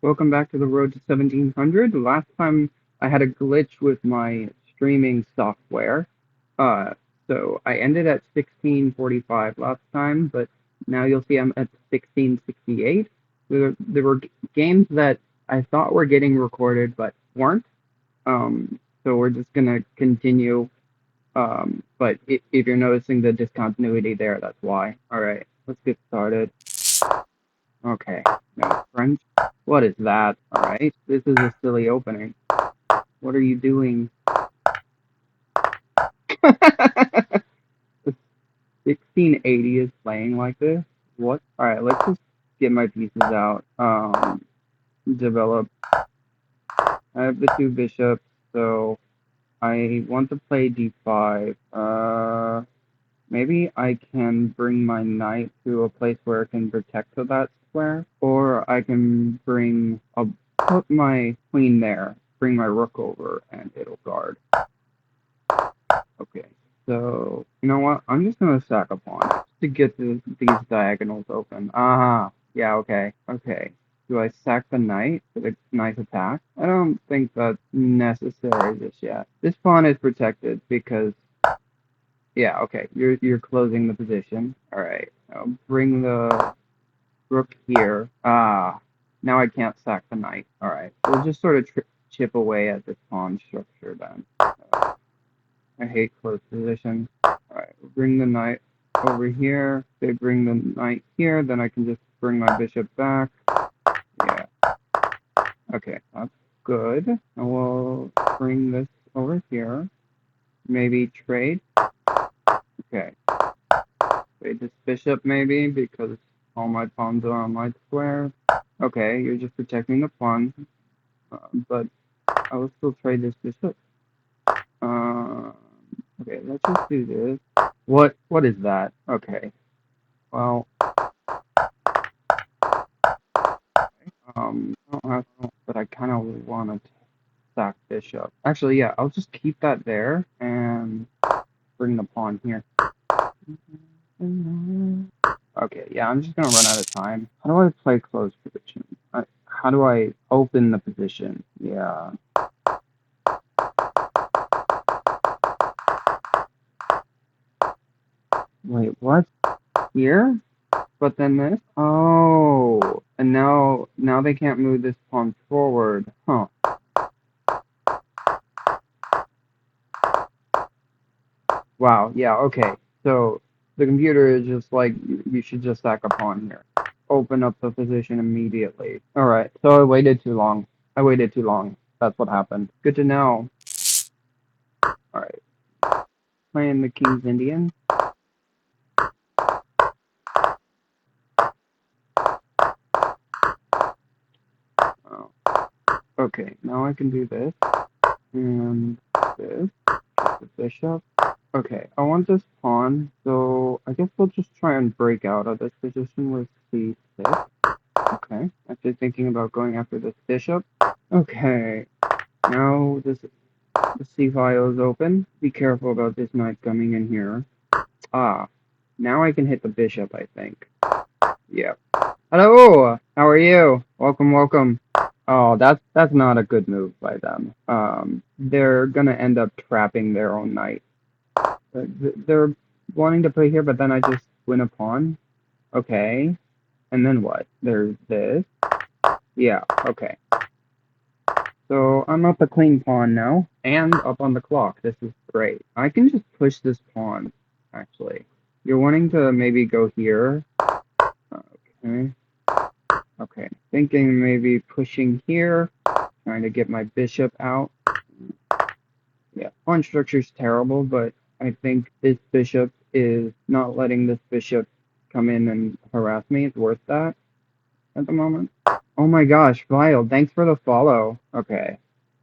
Welcome back to the road to 1700. Last time I had a glitch with my streaming software. Uh, so I ended at 1645 last time, but now you'll see I'm at 1668. There were games that I thought were getting recorded but weren't. So we're just gonna continue. But if you're noticing the discontinuity there, that's why. All right, let's get started. Okay, no French. What is that? Alright, this is a silly opening. What are you doing? 1680 is playing like this? What? Alright, let's just get my pieces out. Develop. I have the two bishops, so I want to play d5. Maybe I can bring my knight to a place where it can protect that square, or I can I'll put my queen there, bring my rook over, and it'll guard. Okay, so you know what? I'm just gonna sack a pawn to get these diagonals open. Yeah, okay, okay. Do I sack the knight for the nice attack? I don't think that's necessary just yet. This pawn is protected because yeah, okay. You're closing the position. All right. I'll bring the rook here. Now I can't sack the knight. All right. We'll just sort of chip away at this pawn structure then. I hate closed positions. All right. We'll bring the knight over here. They bring the knight here. Then I can just bring my bishop back. Yeah. Okay. That's good. And we'll bring this over here. Maybe trade. Okay. Trade this bishop maybe because all my pawns are on my square. Okay, you're just protecting the pawn, but I will still trade this bishop. Uh, okay, let's just do this. What is that? Okay, well, I don't have, but I kind of want to sack bishop. Actually, yeah, I'll just keep that there and bring the pawn here. Okay, yeah, I'm just gonna run out of time. How do I play close position? How do I open the position? Yeah. Wait, what? Here? But then this? Oh, and now they can't move this pawn forward. Huh. Wow. Yeah. Okay. So the computer is just like you should just sack a pawn here. Open up the position immediately. All right. So I waited too long. I waited too long. That's what happened. Good to know. All right. Playing the King's Indian. Oh. Okay. Now I can do this and this. The bishop. Okay, I want this pawn, so I guess we'll just try and break out of this position with c6. Okay, after thinking about going after this bishop. Okay, now the c file is open. Be careful about this knight coming in here. Ah, now I can hit the bishop, I think. Yep. Hello, how are you? Welcome, welcome. Oh, that's not a good move by them. They're gonna end up trapping their own knight. They're wanting to play here, but then I just win a pawn. Okay. And then what? There's this. Yeah, okay. So I'm up a clean pawn now, and up on the clock. This is great. I can just push this pawn, actually. You're wanting to maybe go here. Okay. Okay. Thinking maybe pushing here, trying to get my bishop out. Yeah, pawn structure's terrible, but I think this bishop is not letting this bishop come in and harass me. It's worth that at the moment. Oh my gosh, Vile, thanks for the follow. Okay,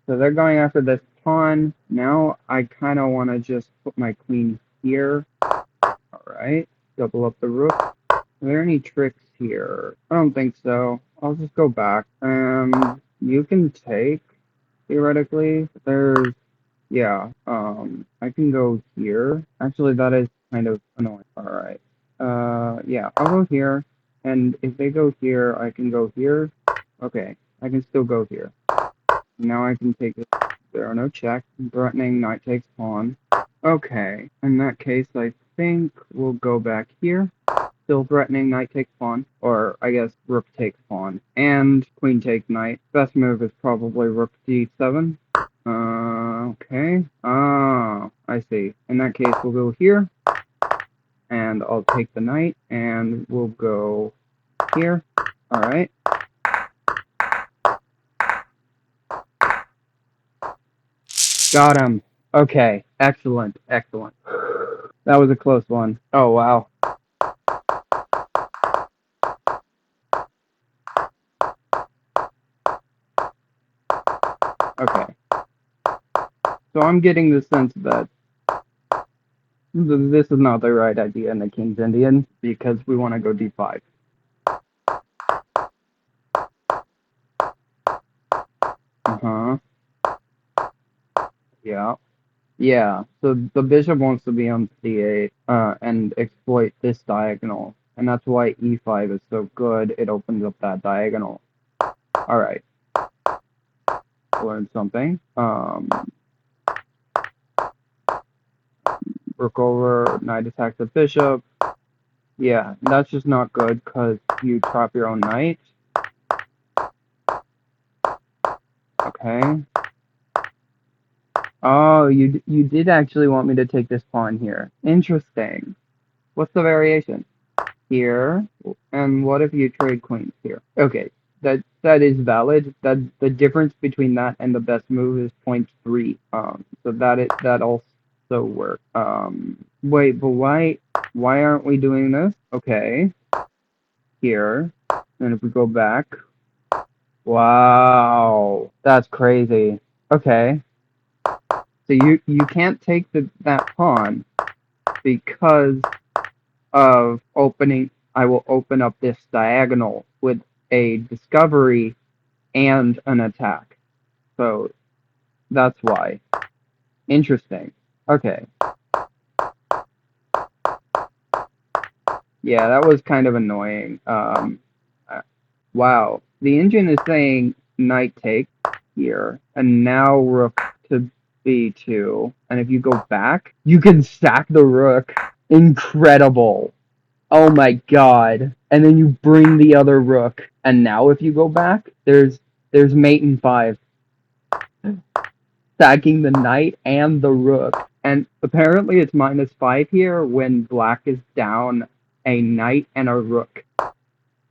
so they're going after this pawn. Now I kind of want to just put my queen here. All right, double up the rook. Are there any tricks here? I don't think so. I'll just go back. You can take, theoretically. There's yeah, I can go here. Actually, that is kind of annoying. Alright. Yeah, I'll go here. And if they go here, I can go here. Okay. I can still go here. Now I can take this. There are no checks. Threatening knight takes pawn. Okay, in that case, I think we'll go back here. Still threatening knight takes pawn, or I guess rook takes pawn, and queen takes knight. Best move is probably rook d7. Okay. Ah, I see. In that case, we'll go here, and I'll take the knight, and we'll go here. All right. Got him. Okay. Excellent. Excellent. That was a close one. Oh, wow. Okay. So I'm getting the sense that this is not the right idea in the King's Indian because we want to go d5. Uh-huh. Yeah. Yeah. So the bishop wants to be on c8 and exploit this diagonal. And that's why e5 is so good. It opens up that diagonal. All right. Learn something. Rook over, knight attacks the bishop. Yeah, that's just not good because you trap your own knight. Okay. Oh, you did actually want me to take this pawn here. Interesting. What's the variation? Here, and what if you trade queens here? Okay, that is valid. That the difference between that and the best move is 0.3. So that also works. Wait, but why aren't we doing this? Okay, here, and if we go back, wow, that's crazy. Okay, so you can't take that pawn because of opening. I will open up this diagonal with a discovery and an attack. So that's why. Interesting. Okay. Yeah, that was kind of annoying. Wow. The engine is saying knight take here, and now rook to b2. And if you go back, you can sack the rook. Incredible. Oh my god. And then you bring the other rook. And now if you go back, there's mate in 5. Sacking the knight and the rook. And apparently it's -5 here when black is down a knight and a rook.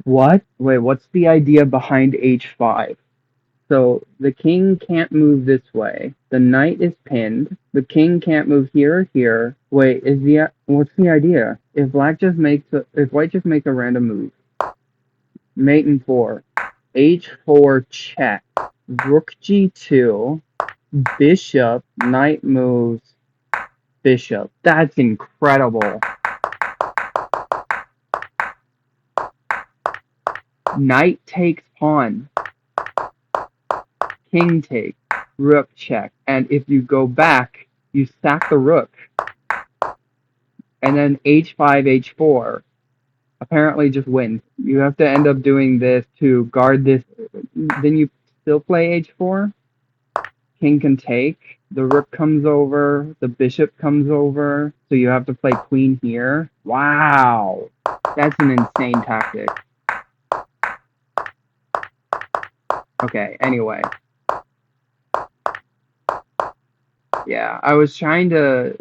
What? Wait, what's the idea behind h5? So the king can't move this way. The knight is pinned. The king can't move here or here. Wait, what's the idea? If white just makes a random move. Mate in 4. h4 check. Rook g2. Bishop. Knight moves. Bishop. That's incredible. Knight takes pawn. King takes. Rook check. And if you go back, you sack the rook. And then h5, h4 apparently just wins. You have to end up doing this to guard this. Then you still play h4. King can take. The rook comes over. The bishop comes over. So you have to play queen here. Wow. That's an insane tactic. Okay, anyway. Yeah, I was trying to...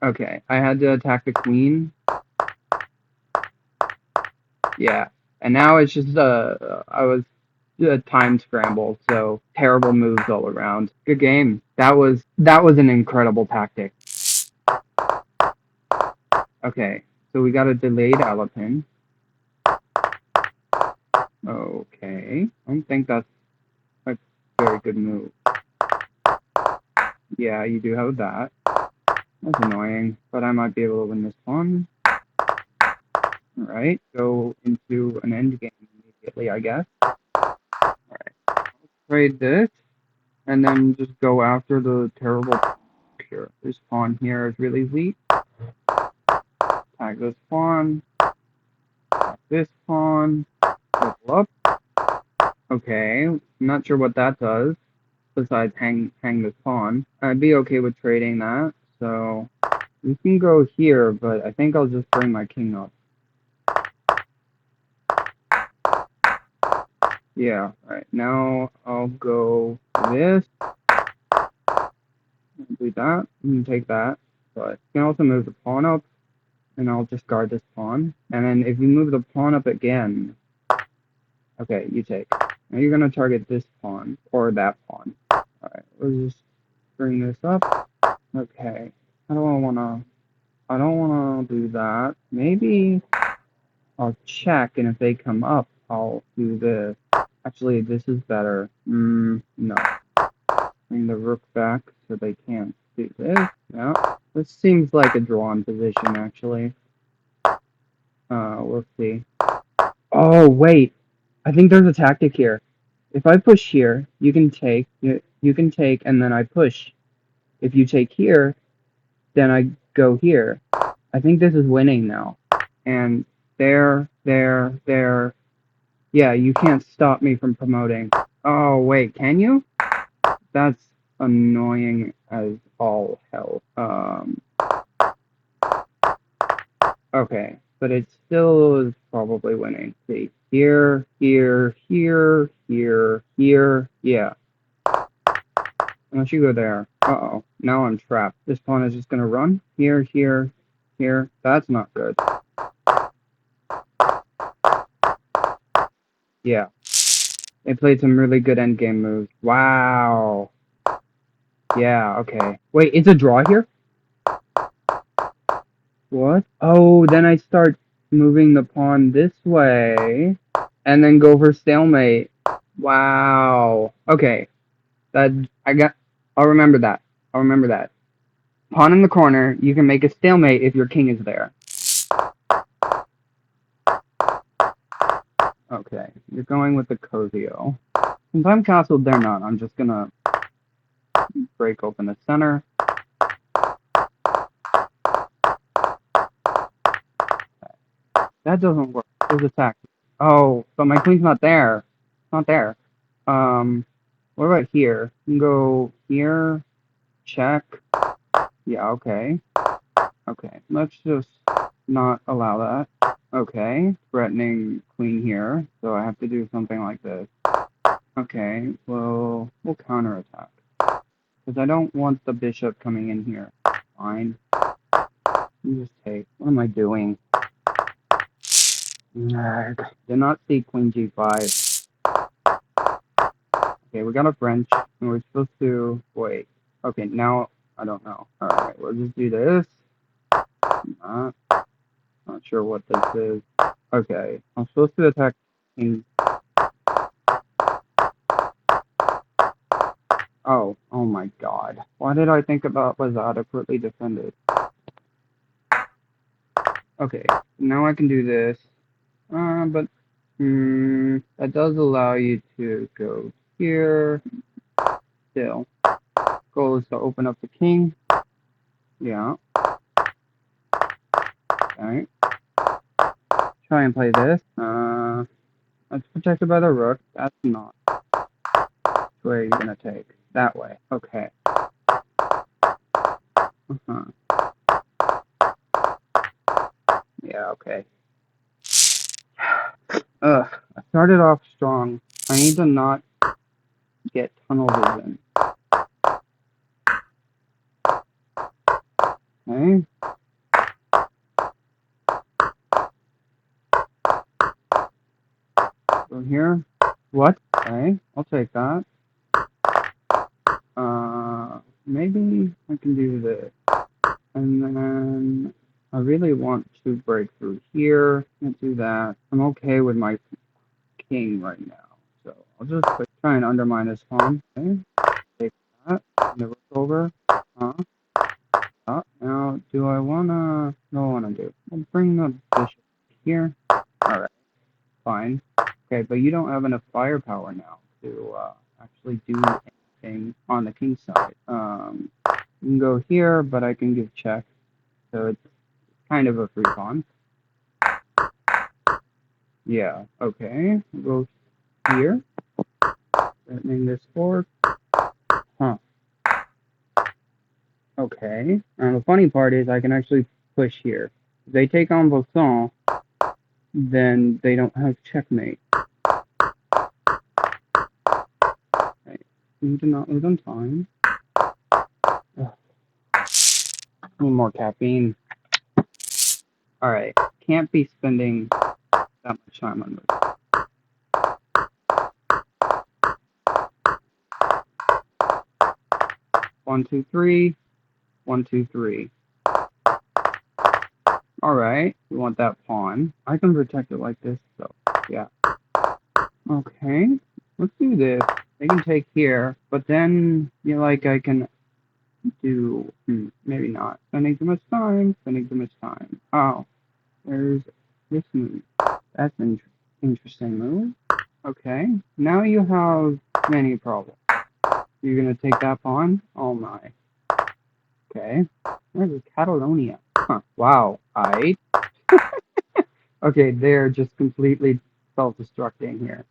Okay, I had to attack the queen. Yeah, and now it's just I was a time scramble, so terrible moves all around. Good game. That was an incredible tactic. Okay, so we got a delayed Alapin. Okay, I don't think that's a very good move. Yeah, you do have that. That's annoying, but I might be able to win this one. Alright, go into an endgame immediately, I guess. Alright, trade this, and then just go after the terrible here. This pawn here is really weak. Attack this pawn. this pawn, double up. Okay, not sure what that does, besides hang this pawn. I'd be okay with trading that, so we can go here, but I think I'll just bring my king up. Yeah, alright, now I'll go this, do that, and take that, but you can also move the pawn up, and I'll just guard this pawn. And then if you move the pawn up again, okay, you take. Now you're gonna target this pawn, or that pawn. Alright, we'll just bring this up. Okay, how do I don't wanna do that. Maybe I'll check, and if they come up, I'll do this. Actually, this is better. No. Bring the rook back so they can't do this. Yeah. This seems like a drawn position, actually. We'll see. Oh, wait. I think there's a tactic here. If I push here, you can take, you can take, and then I push. If you take here, then I go here. I think this is winning now. And there. Yeah, you can't stop me from promoting. Oh, wait, can you? That's annoying as all hell. Okay, but it still is probably winning. See, here, here, here, here, here, yeah. Unless you go there. Uh-oh, now I'm trapped. This pawn is just gonna run. Here, here, here. That's not good. Yeah. They played some really good endgame moves. Wow. Yeah, okay. Wait, it's a draw here? What? Oh, then I start moving the pawn this way, and then go for stalemate. Wow. Okay. I'll remember that. I'll remember that. Pawn in the corner, you can make a stalemate if your king is there. Okay, you're going with the Cozio. Since I'm castled, they're not. I'm just gonna break open the center. That doesn't work. There's attack. Oh, but my queen's not there. It's not there. What about here? You can go here, check. Yeah, okay. Okay, let's just not allow that. Okay, threatening queen here, so I have to do something like this. Okay, well, we'll counterattack. Because I don't want the bishop coming in here. Fine. You just take. What am I doing? Nerd. Did not see queen g5. Okay, we got a French, and we're supposed to... Wait. Okay, now, I don't know. Alright, we'll just do this. Not sure what this is. Okay, I'm supposed to attack king. Oh my god. Why did I think about was adequately defended? Okay, now I can do this. But that does allow you to go here. Still. Goal is to open up the king. Yeah. Okay. Try and play this. That's protected by the rook. That's not. Which way are you gonna take? That way. Okay. Uh-huh. Yeah, okay. Ugh. I started off strong. I need to not get tunnel vision. Okay. Go here. What? Okay, I'll take that. Maybe I can do this. And then I really want to break through here. Can't do that. I'm okay with my king right now. So I'll just try and undermine this pawn. Okay. Take that. Never over. Now, do I wanna... What do I wanna do? I'll bring the bishop here. Alright. Fine. Okay, but you don't have enough firepower now to actually do anything on the king side. You can go here, but I can give check. So it's kind of a free pawn. Yeah, okay. We'll go here. Threatening this fork. Huh. Okay. And the funny part is I can actually push here. If they take on Bosson, then they don't have checkmate. Right. Need to not lose on time. Ugh. Need more caffeine. Alright. Can't be spending that much time on this. 1, 2, 3. 1, 2, 3. Alright. We want that pawn. I can protect it like this, so yeah. Okay. Let's do this. They can take here, but then I can do maybe not. Spending too much time. Spending too much time. Oh, there's this move. That's an interesting move. Okay. Now you have many problems. You're gonna take that pawn? Oh my. Okay. Where's Catalonia? Huh. Wow. I. Okay, they're just completely self-destructing here.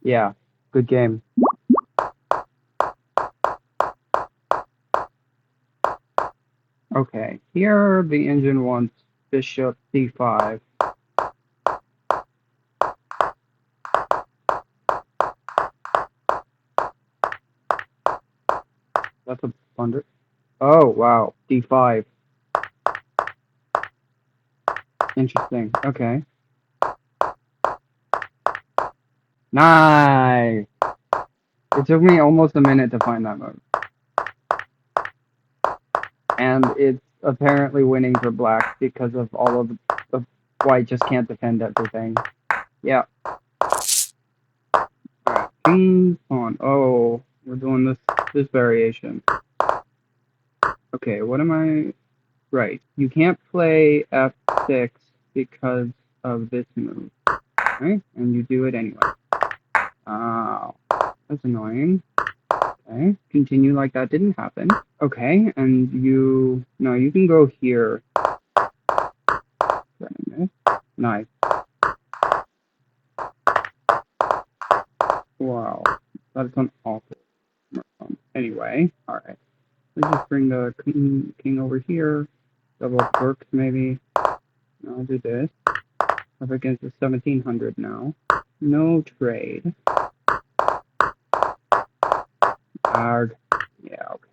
Yeah. Good game. Okay. Here the engine wants bishop d5. That's a blunder. Oh, wow. D5. Interesting. Okay. Nice. It took me almost a minute to find that move. And it's apparently winning for black because of all of the white just can't defend everything. Yeah. Alright. King, pawn. Oh, we're doing this variation. Okay, what am I... Right. You can't play f6 because of this move. Right? And you do it anyway. Oh, that's annoying. Okay, continue like that didn't happen. Okay, and no, you can go here. Nice. Wow, that's an awful. Anyway, alright. Let's just bring the king over here. Double up works maybe. I'll do this. Up against the 1700 now. No trade. Arg. Yeah, okay.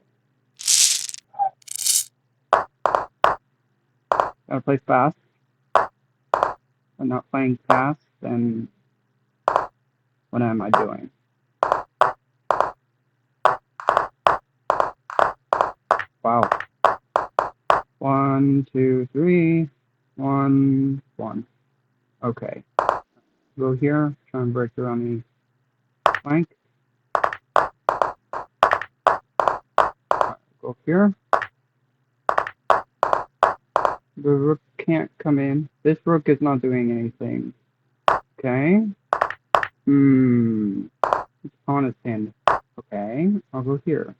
Gotta play fast. If I'm not playing fast, then what am I doing? Wow. 1, 2, 3. 1, 1. Okay. Go here. Try and break around the flank. Go here. The rook can't come in. This rook is not doing anything. Okay. It's pawn is pinned. Okay. I'll go here.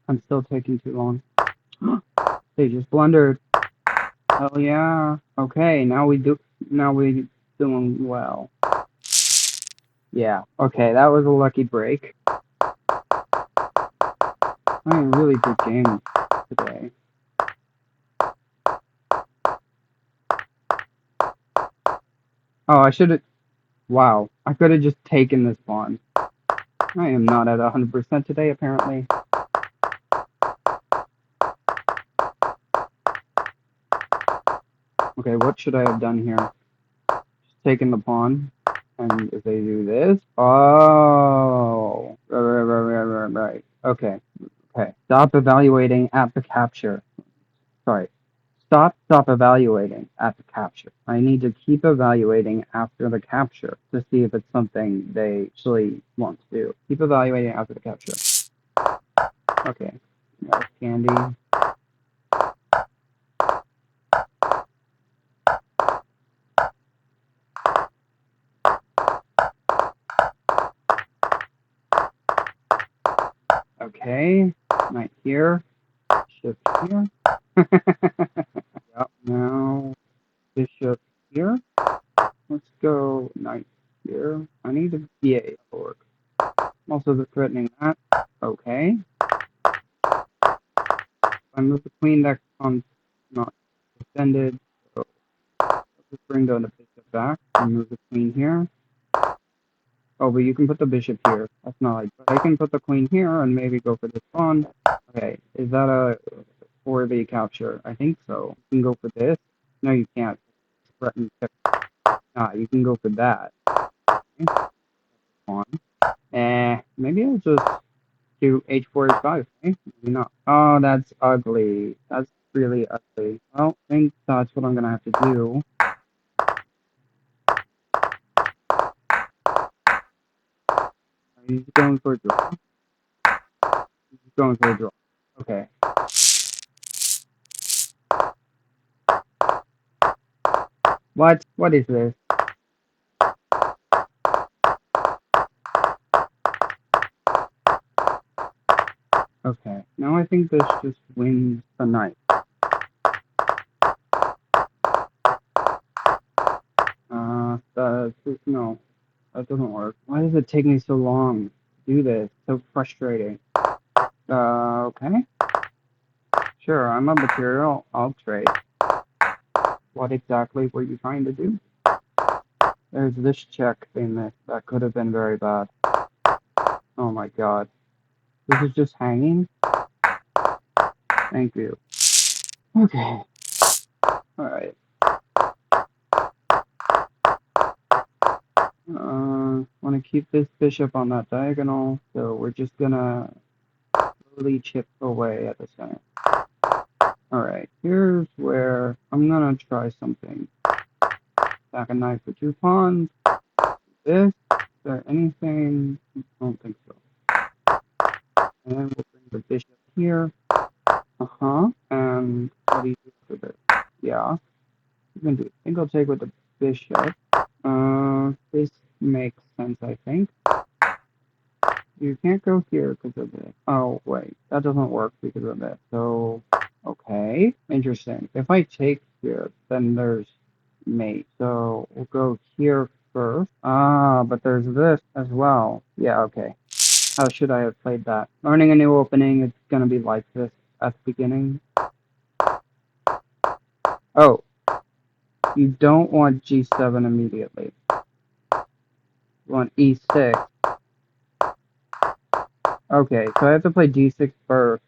I'm still taking too long. They just blundered. Hell yeah. Okay, now we doing well. Yeah. Okay, that was a lucky break. Playing a really good game today. Oh, I should have. Wow, I could have just taken this pawn. I am not at 100% today, apparently. Okay, what should I have done here? Just taken the pawn. And if they do this... Oh! Right. Okay. Okay. Stop evaluating at the capture. Sorry. Stop evaluating at the capture. I need to keep evaluating after the capture to see if it's something they actually want to do. Keep evaluating after the capture. Okay. That's candy. Okay. Knight here. Bishop here. Yep. Now bishop here. also threatening that. Okay. I move the queen, that pawn's not defended. So let's just bring down the bishop back and move the queen here. Oh, but you can put the bishop here. That's not like, but I can put the queen here and maybe go for this pawn. Okay, is that a worthy capture? I think so. You can go for this. No, you can't. Threaten. Ah, you can go for that. Okay. Pawn. Maybe I'll just do h4 h5. Okay? Maybe not. Oh, that's ugly. That's really ugly. Well, I think that's what I'm gonna have to do. He's going for a draw. He's going for a draw. Okay. What? What is this? Okay. Now I think this just wins the knight. No, that doesn't work. Why does it take me so long to do this? So frustrating. Okay. Sure, I'm a material. I'll trade. What exactly were you trying to do? There's this check thing that could have been very bad. Oh my god. This is just hanging? Thank you. Okay. Alright. Want to keep this bishop on that diagonal, so we're just gonna slowly chip away at the center. Alright, here's where I'm gonna try something. Sack a knight for 2 pawns. This. Is there anything? I don't think so. And then we'll bring the bishop here. And what do you do for this? Yeah, you can do it. I think I'll take with the bishop. This makes sense, I think. You can't go here because of it. Oh, wait. That doesn't work because of it. So, okay. Interesting. If I take here, then there's mate. So, we'll go here first. Ah, but there's this as well. Yeah, okay. How should I have played that? Learning a new opening, it's gonna be like this at the beginning. Oh, you don't want g7 immediately. You want e6. Okay, so I have to play d6 first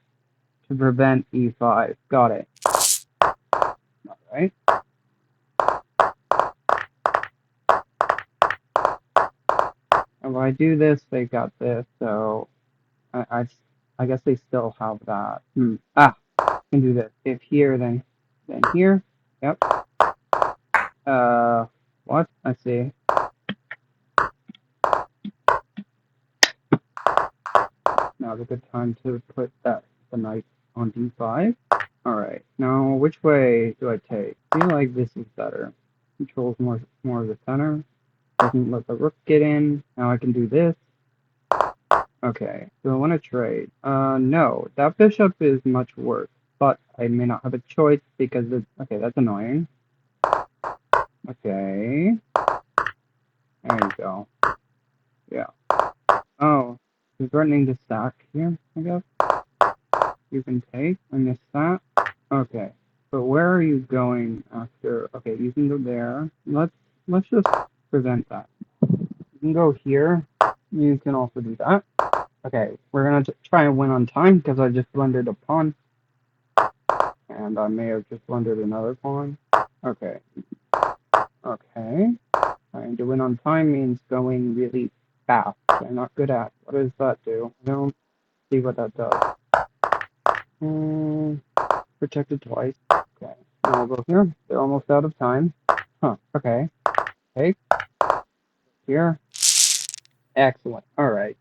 to prevent e5. Got it. Alright. If I do this, they got this, so I guess they still have that. I can do this. If here, then here. Yep. What? I see. Now's a good time to put the knight on d5. Alright, now which way do I take? I feel like this is better. Controls more of the center. Doesn't let the rook get in. Now I can do this. Okay, do I want to trade? No. That bishop is much worse, but I may not have a choice because it's... Okay, that's annoying. Okay. There you go. Yeah. Oh, you're threatening to stack here, I guess? You can take. I missed that. Okay. But where are you going after? Okay, you can go there. Let's just prevent that. You can go here. You can also do that. Okay, we're gonna try and win on time because I just blundered a pawn. And I may have just blundered another pawn. Okay. Okay. Trying to win on time means going really fast. I'm not good at. What does that do? I don't see what that does. Protected twice. Okay. Now we'll go here. They're almost out of time. Huh. Okay. Take. Here. Excellent. Alright.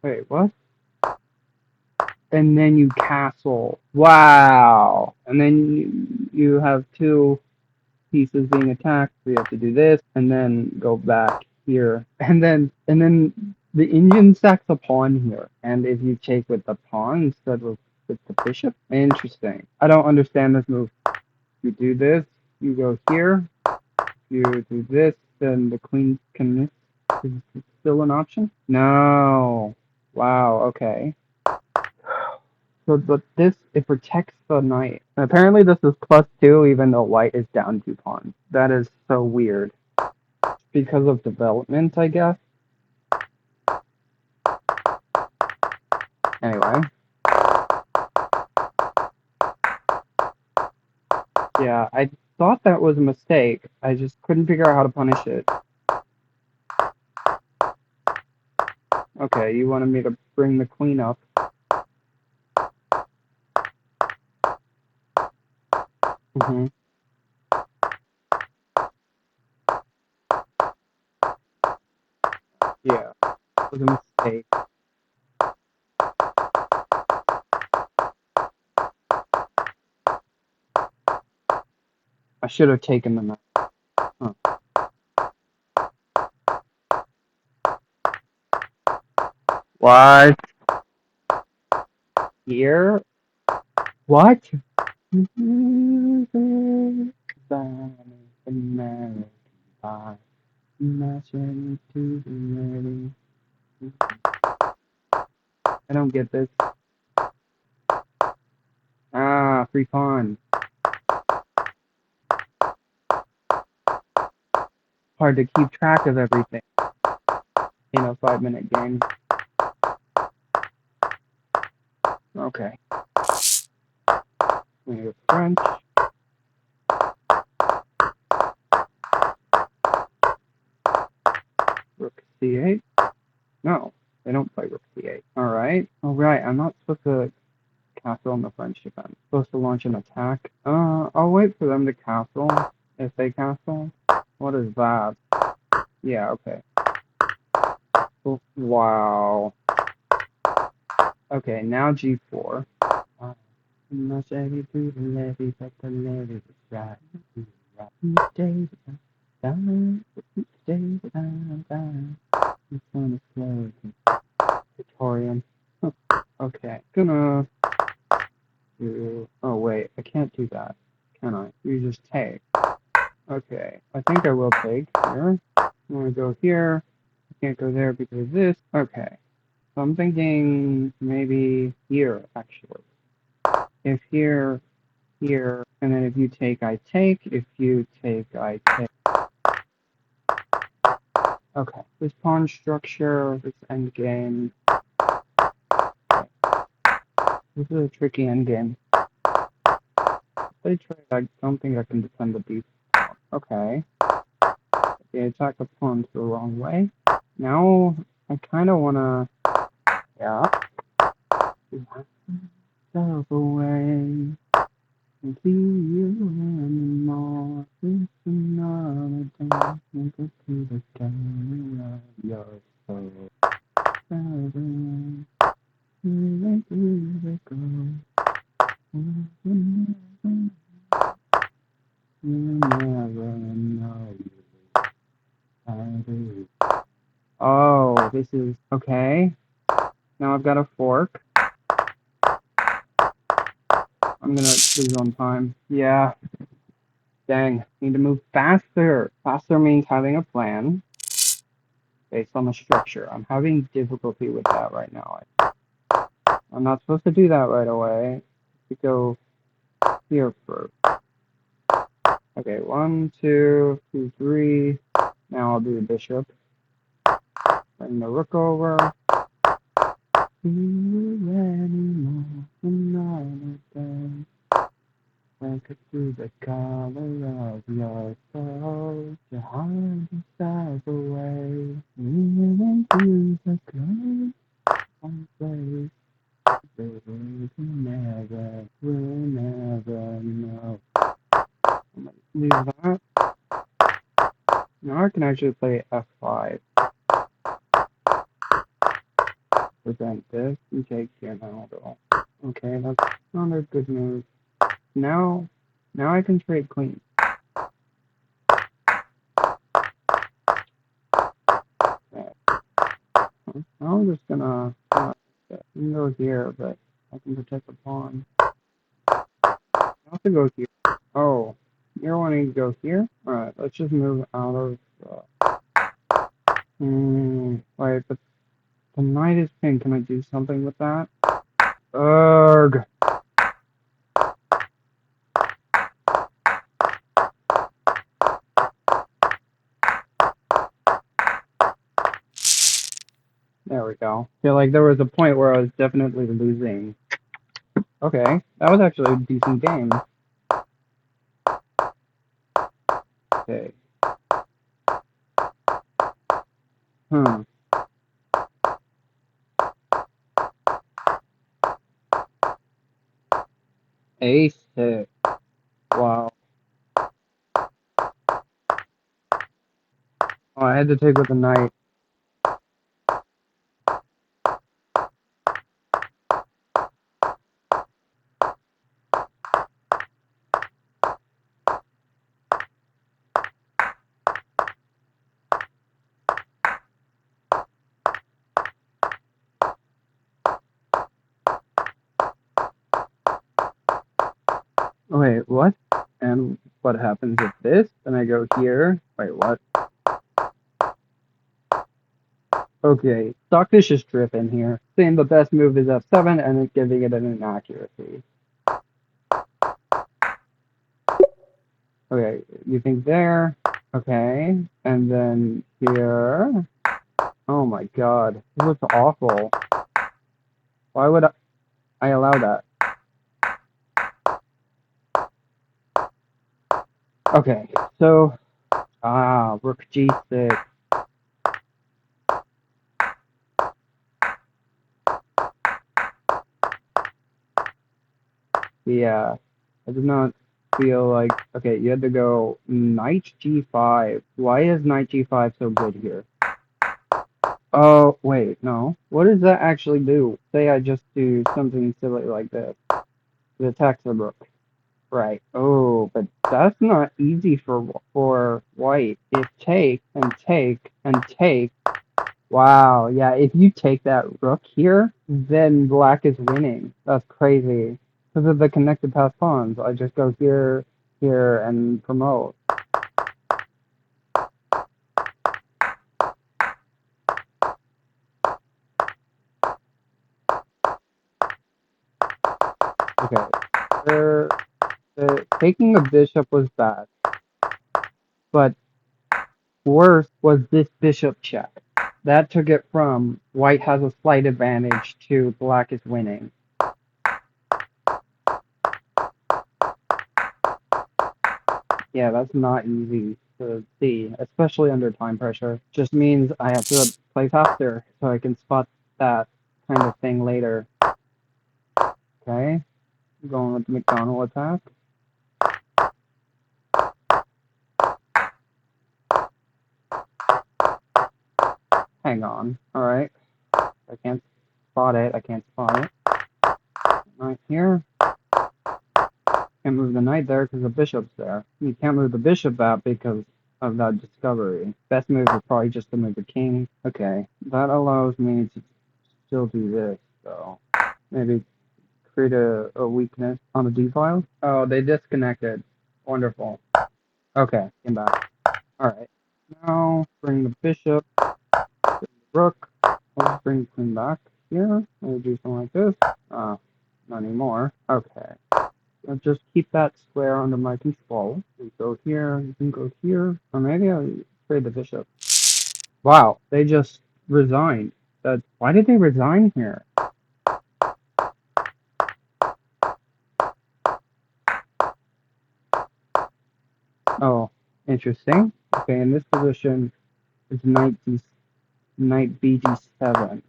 Wait, what? And then you castle. Wow. And then you have 2 pieces being attacked. So you have to do this and then go back here. And then the Indian stacks a pawn here. And if you take with the pawn instead of with the bishop. Interesting. I don't understand this move. You do this, you go here. You do this, then the queen can miss. Is it still an option? No. Wow. Okay. So, but this, it protects the knight. Apparently this is +2 even though white is down 2 pawns. That is so weird. Because of development, I guess. Anyway. Yeah, I thought that was a mistake. I just couldn't figure out how to punish it. Okay, you wanted me to bring the queen up. Mm-hmm. Yeah, it was a mistake. I should have taken the knight. Huh. What? Here? What? I don't get this. Ah, free pawn. Hard to keep track of everything in a 5-minute game. Okay. We have French. Rook c8. No, they don't play rook c8. Alright. Alright, I'm not supposed to castle on the French defense. I'm supposed to launch an attack. I'll wait for them to castle. If they castle. What is that? Yeah, okay. Wow. Okay, now g4. Not every to the levy, but the levy is right. Stay down, stay down. It's on the floor. Victorian. Okay, gonna do. Oh wait, I can't do that, can I? You just take. Okay, I think I will take here. I'm gonna go here. I can't go there because of this. Okay, so I'm thinking maybe here actually. If here, here, and then if you take, I take. If you take, I take. Okay, this pawn structure, this endgame. Okay. This is a tricky endgame. I don't think I can defend the beast. Okay. They attack the pawns the wrong way. Now, I kind of want to... Yeah. Step away. And see you anymore. It's another day. Make it to the camera of your soul. Step away. Let it go. You never know. Oh, this is okay. Now I've got a fork. I'm gonna lose on time. Yeah, dang. Need to move faster. Faster means having a plan based on the structure. I'm having difficulty with that right now. I'm not supposed to do that right away. To go here first. Okay, 1, 2, 2, 3. Now I'll do the bishop. Bring the rook over. Wake up to the color of your soul. Your heart is stars away. Leaning into the clouds. One place. We'll never know. I'm gonna leave that. Now I can actually play f5. Prevent this and take here now though. Okay, that's not a good move. Now I can trade queen. Okay. I'm just gonna go here, but I can protect the pawn. I have to go here. Oh, you're wanting to go here? Alright, let's just move out of... wait, but the knight is pink. Can I do something with that? Ugh! There we go. I feel like there was a point where I was definitely losing. Okay, that was actually a decent game. Okay. Hmm. Ace hit. Wow. Oh, I had to take with the knight. Wait, what? And what happens with this? Then I go here. Wait, what? Okay, Stockfish is tripping here. Saying the best move is F7 and then giving it an inaccuracy. Okay, you think there. Okay, and then here. Oh my god, this looks awful. Why would I allow that? Okay, so, rook g6. Yeah, I did not feel like, okay, you had to go knight g5. Why is knight g5 so good here? Oh, wait, no. What does that actually do? Say I just do something silly like this. It attacks the rook. Right. Oh, but that's not easy for white. If take and take and take. Wow, yeah, if you take that rook here, then black is winning. That's crazy. Because of the connected path pawns. I just go here, here, and promote. Okay. Taking a bishop was bad. But worse was this bishop check. That took it from white has a slight advantage to black is winning. Yeah, that's not easy to see, especially under time pressure. Just means I have to play faster so I can spot that kind of thing later. Okay, going with the McDonald attack. Hang on. Alright. I can't spot it. I can't spot it. Right here. Can't move the knight there because the bishop's there. You can't move the bishop out because of that discovery. Best move is probably just to move the king. Okay, that allows me to still do this, though. Maybe create a weakness on the D file. Oh, they disconnected. Wonderful. Okay, came back. Alright. Now, bring the bishop, bring the rook. Let's bring the queen back here. Maybe do something like this. Not anymore. Okay. I'll just keep that square under my control. We go here, you can go here, or maybe I'll trade the bishop. Wow, they just resigned. Why did they resign here? Oh, interesting. Okay, in this position, it's knight bd7.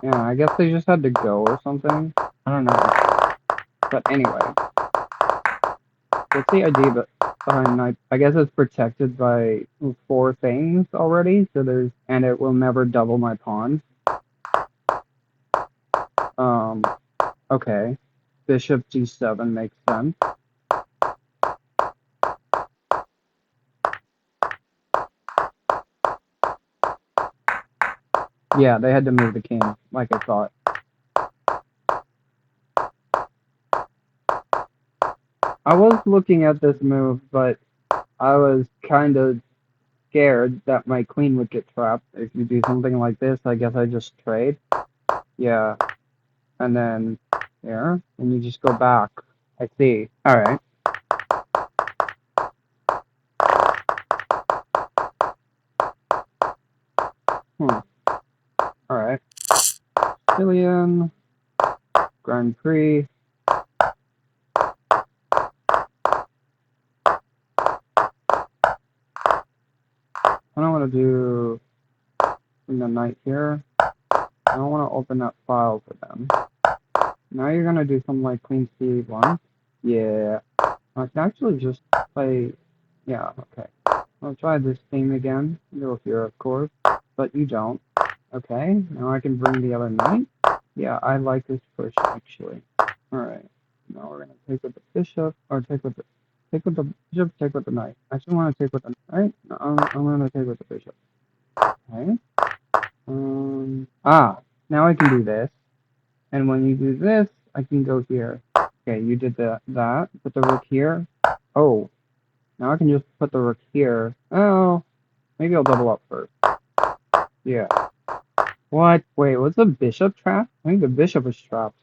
Yeah, I guess they just had to go or something. I don't know. But anyway, what's the idea behind knight? I guess it's protected by 4 things already, and it will never double my pawn. Okay. Bishop g7 makes sense. Yeah, they had to move the king, like I thought. I was looking at this move, but I was kind of scared that my queen would get trapped. If you do something like this, I guess I just trade. Yeah, and then here, and you just go back. I see. Alright. Alright. Chilean. Grand Prix. I don't want to do bring the knight here. I don't want to open that file for them. Now you're gonna do something like Queen C1. Yeah. I can actually just play. Yeah, okay. I'll try this theme again. Go here, of course. But you don't. Okay, now I can bring the other knight. Yeah, I like this push, actually. Alright. Now we're gonna take with the bishop, or take with the bishop, take with the knight. I actually want to take with the knight. No, I'm gonna take with the bishop. Okay. Now I can do this. And when you do this, I can go here. Okay, you did that. Put the rook here. Oh, now I can just put the rook here. Oh, maybe I'll double up first. Yeah. What? Wait, was the bishop trapped? I think the bishop was trapped.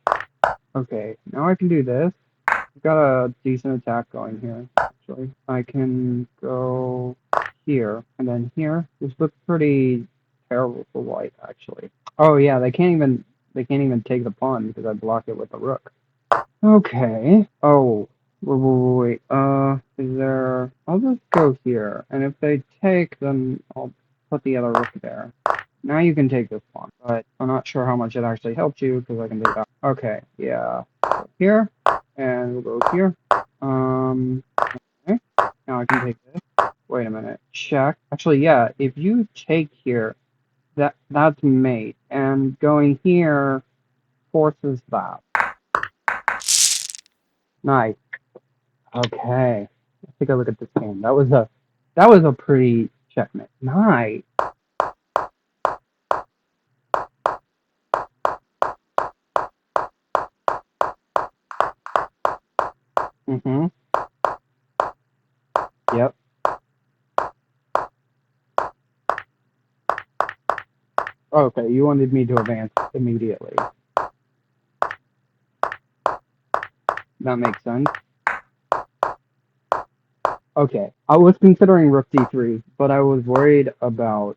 Okay, now I can do this. I've got a decent attack going here, actually. I can go here, and then here. This looks pretty terrible for white, actually. Oh yeah, they can't even take the pawn because I block it with the rook. Okay. Oh, wait. Is there? I'll just go here, and if they take, then I'll put the other rook there. Now you can take this pawn, but I'm not sure how much it actually helps you because I can take that. Okay, yeah. Go here, and we'll go here. Okay. Now I can take this. Wait a minute. Check. Actually, yeah. If you take here, that's mate, and going here forces that. Nice. Okay. Let's take a look at this game. That was a pretty checkmate. Nice. Mm-hmm. Yep. Okay, you wanted me to advance immediately. That makes sense. Okay. I was considering rook d3, but I was worried about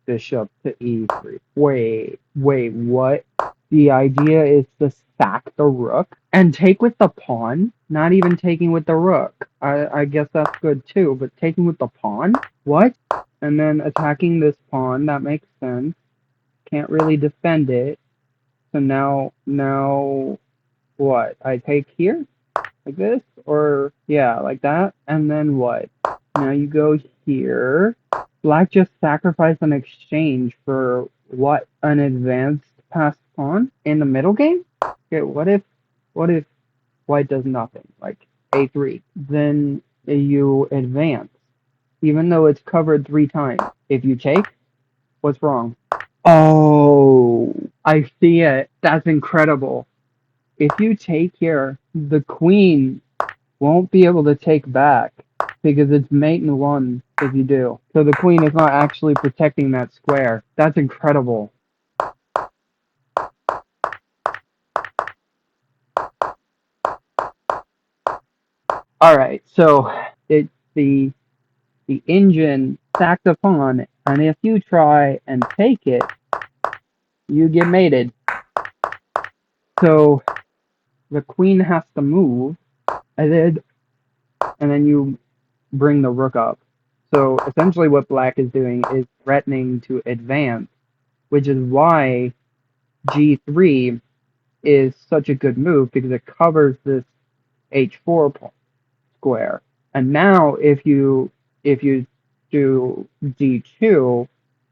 bishop to e3. Wait, what? The idea is to sack the rook and take with the pawn? Not even taking with the rook. I guess that's good too, but taking with the pawn? What? And then attacking this pawn, that makes sense. Can't really defend it. So now what? I take here? Like this? Or, yeah, like that? And then what? Now you go here. Black just sacrificed an exchange for what? An advanced passed pawn in the middle game? Okay, what if white does nothing? Like a3. Then you advance. Even though it's covered 3 times. If you take, what's wrong? Oh, I see it. That's incredible. If you take here, the queen won't be able to take back because it's mate in 1 if you do. So the queen is not actually protecting that square. That's incredible. All right, so the engine sacked a pawn, and if you try and take it, you get mated. So the queen has to move, and then you bring the rook up. So essentially what black is doing is threatening to advance, which is why g3 is such a good move because it covers this h4 square. And now if you do d2,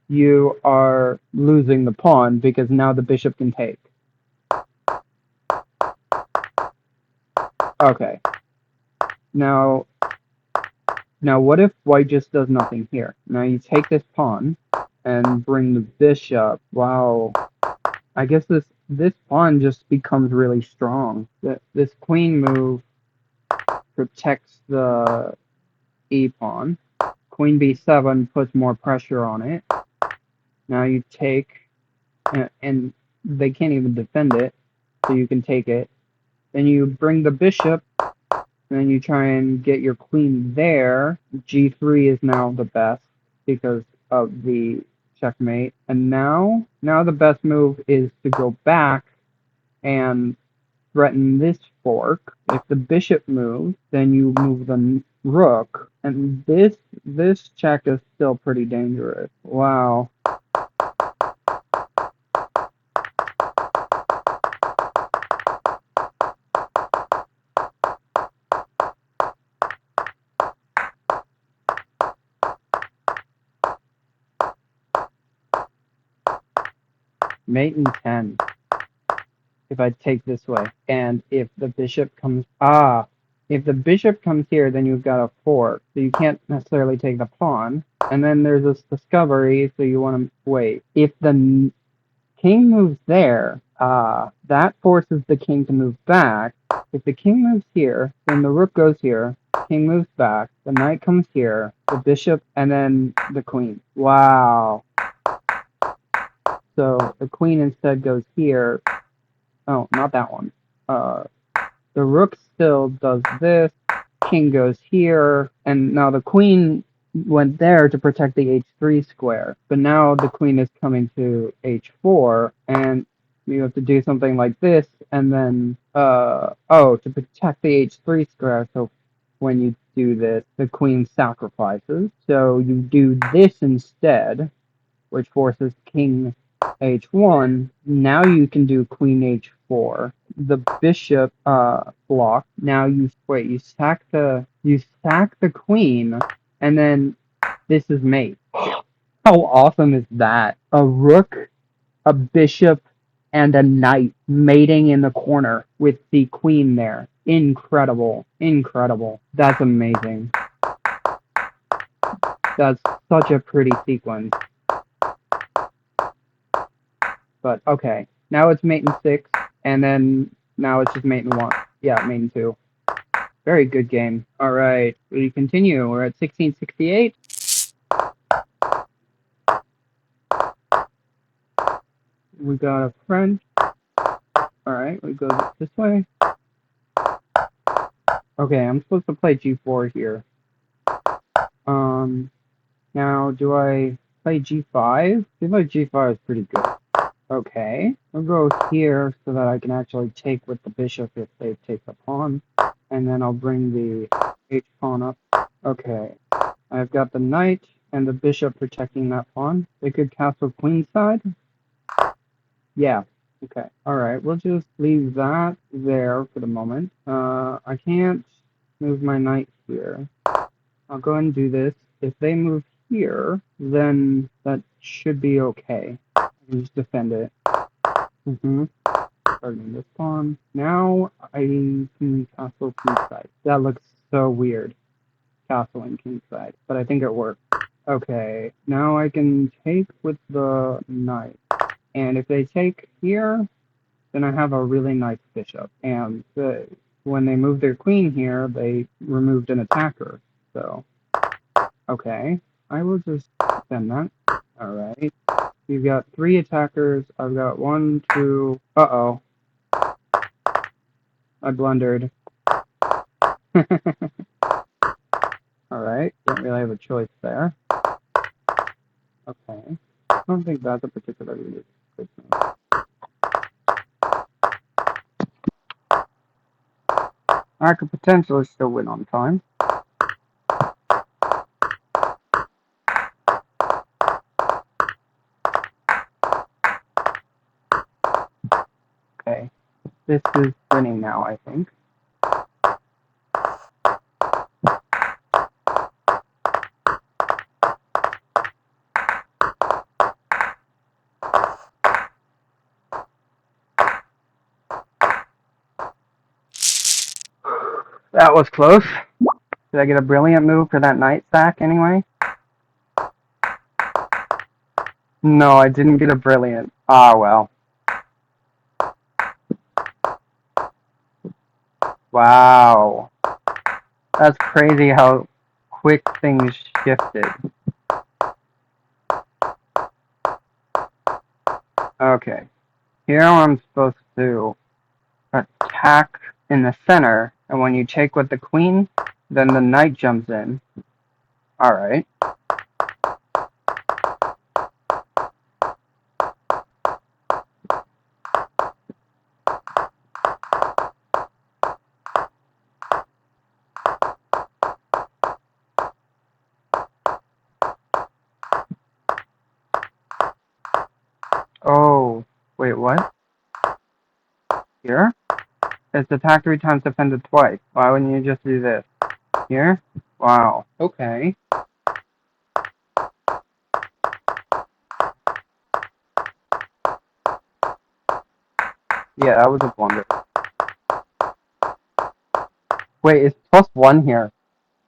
you are losing the pawn because now the bishop can take. Okay. Now what if white just does nothing here? Now you take this pawn, and bring the bishop. Wow. I guess this pawn just becomes really strong. This queen move protects the e pawn. Queen b7 puts more pressure on it. Now you take, and they can't even defend it, so you can take it. Then you bring the bishop, and then you try and get your queen there. G3 is now the best because of the checkmate. And now the best move is to go back and threaten this fork. If the bishop moves, then you move the rook, and this check is still pretty dangerous. Wow. Mate in 10. If I take this way, and if the bishop comes, if the bishop comes here, then you've got a fork, so you can't necessarily take the pawn. And then there's this discovery, so you want to wait. If the king moves there, that forces the king to move back. If the king moves here, then the rook goes here, king moves back, the knight comes here, the bishop, and then the queen. Wow. So the queen instead goes here. Oh, not that one. The rook still does this, king goes here, and now the queen went there to protect the h3 square, but now the queen is coming to h4, and you have to do something like this, and then, to protect the h3 square, so when you do this, the queen sacrifices, so you do this instead, which forces king h1. Now you can do queen h4. The bishop block. Now you sack the queen, and then this is mate. How awesome is that? A rook, a bishop, and a knight mating in the corner with the queen there. Incredible. Incredible. That's amazing. That's such a pretty sequence. But okay, now it's mate in 6, and then now it's just mate in 1. Yeah, mate in 2. Very good game. All right, we continue. We're at 1668. We got a friend. All right, we go this way. Okay, I'm supposed to play g4 here. Now do I play g5? I feel like g5 is pretty good. Okay, I'll go here so that I can actually take with the bishop if they take the pawn, and then I'll bring the h pawn up. Okay, I've got the knight and the bishop protecting that pawn. They could castle queenside. Yeah. Okay. All right. We'll just leave that there for the moment. I can't move my knight here. I'll go ahead and do this. If they move here, then that should be okay. I can just defend it. Starting this pawn. Now I can castle queenside. That looks so weird. Castling kingside, but I think it worked. Okay, now I can take with the knight. And if they take here, then I have a really nice bishop. And when they moved their queen here, they removed an attacker. So, okay, I will just defend that. Alright. You've got 3 attackers. I've got 1, 2. Uh-oh. I blundered. Alright, don't really have a choice there. Okay. I don't think that's a particularly good move. I could potentially still win on time. Okay. This is winning now, I think. That was close. Did I get a brilliant move for that knight sack anyway? No, I didn't get a brilliant. Ah, well. Wow. That's crazy how quick things shifted. Okay. Here I'm supposed to attack in the center, and when you take with the queen, then the knight jumps in. Alright. Oh, wait, what? Here? It's attacked 3 times, defended twice. Why wouldn't you just do this? Here? Wow. Okay. Yeah, that was a blunder. Wait, it's +1 here.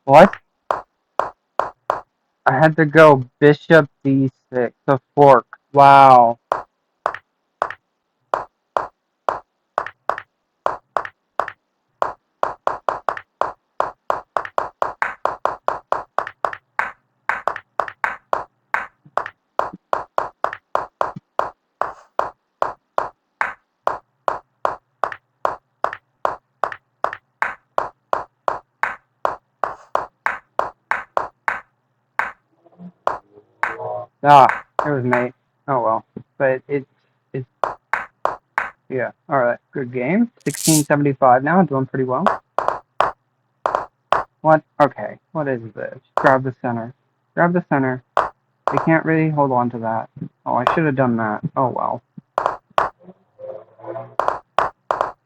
What? I had to go bishop d6 to fork. Wow. Ah, it was mate. Oh well. But it's yeah. Alright, good game. 1675 now, doing pretty well. What? Okay, what is this? Grab the center. Grab the center. They can't really hold on to that. Oh, I should have done that. Oh well.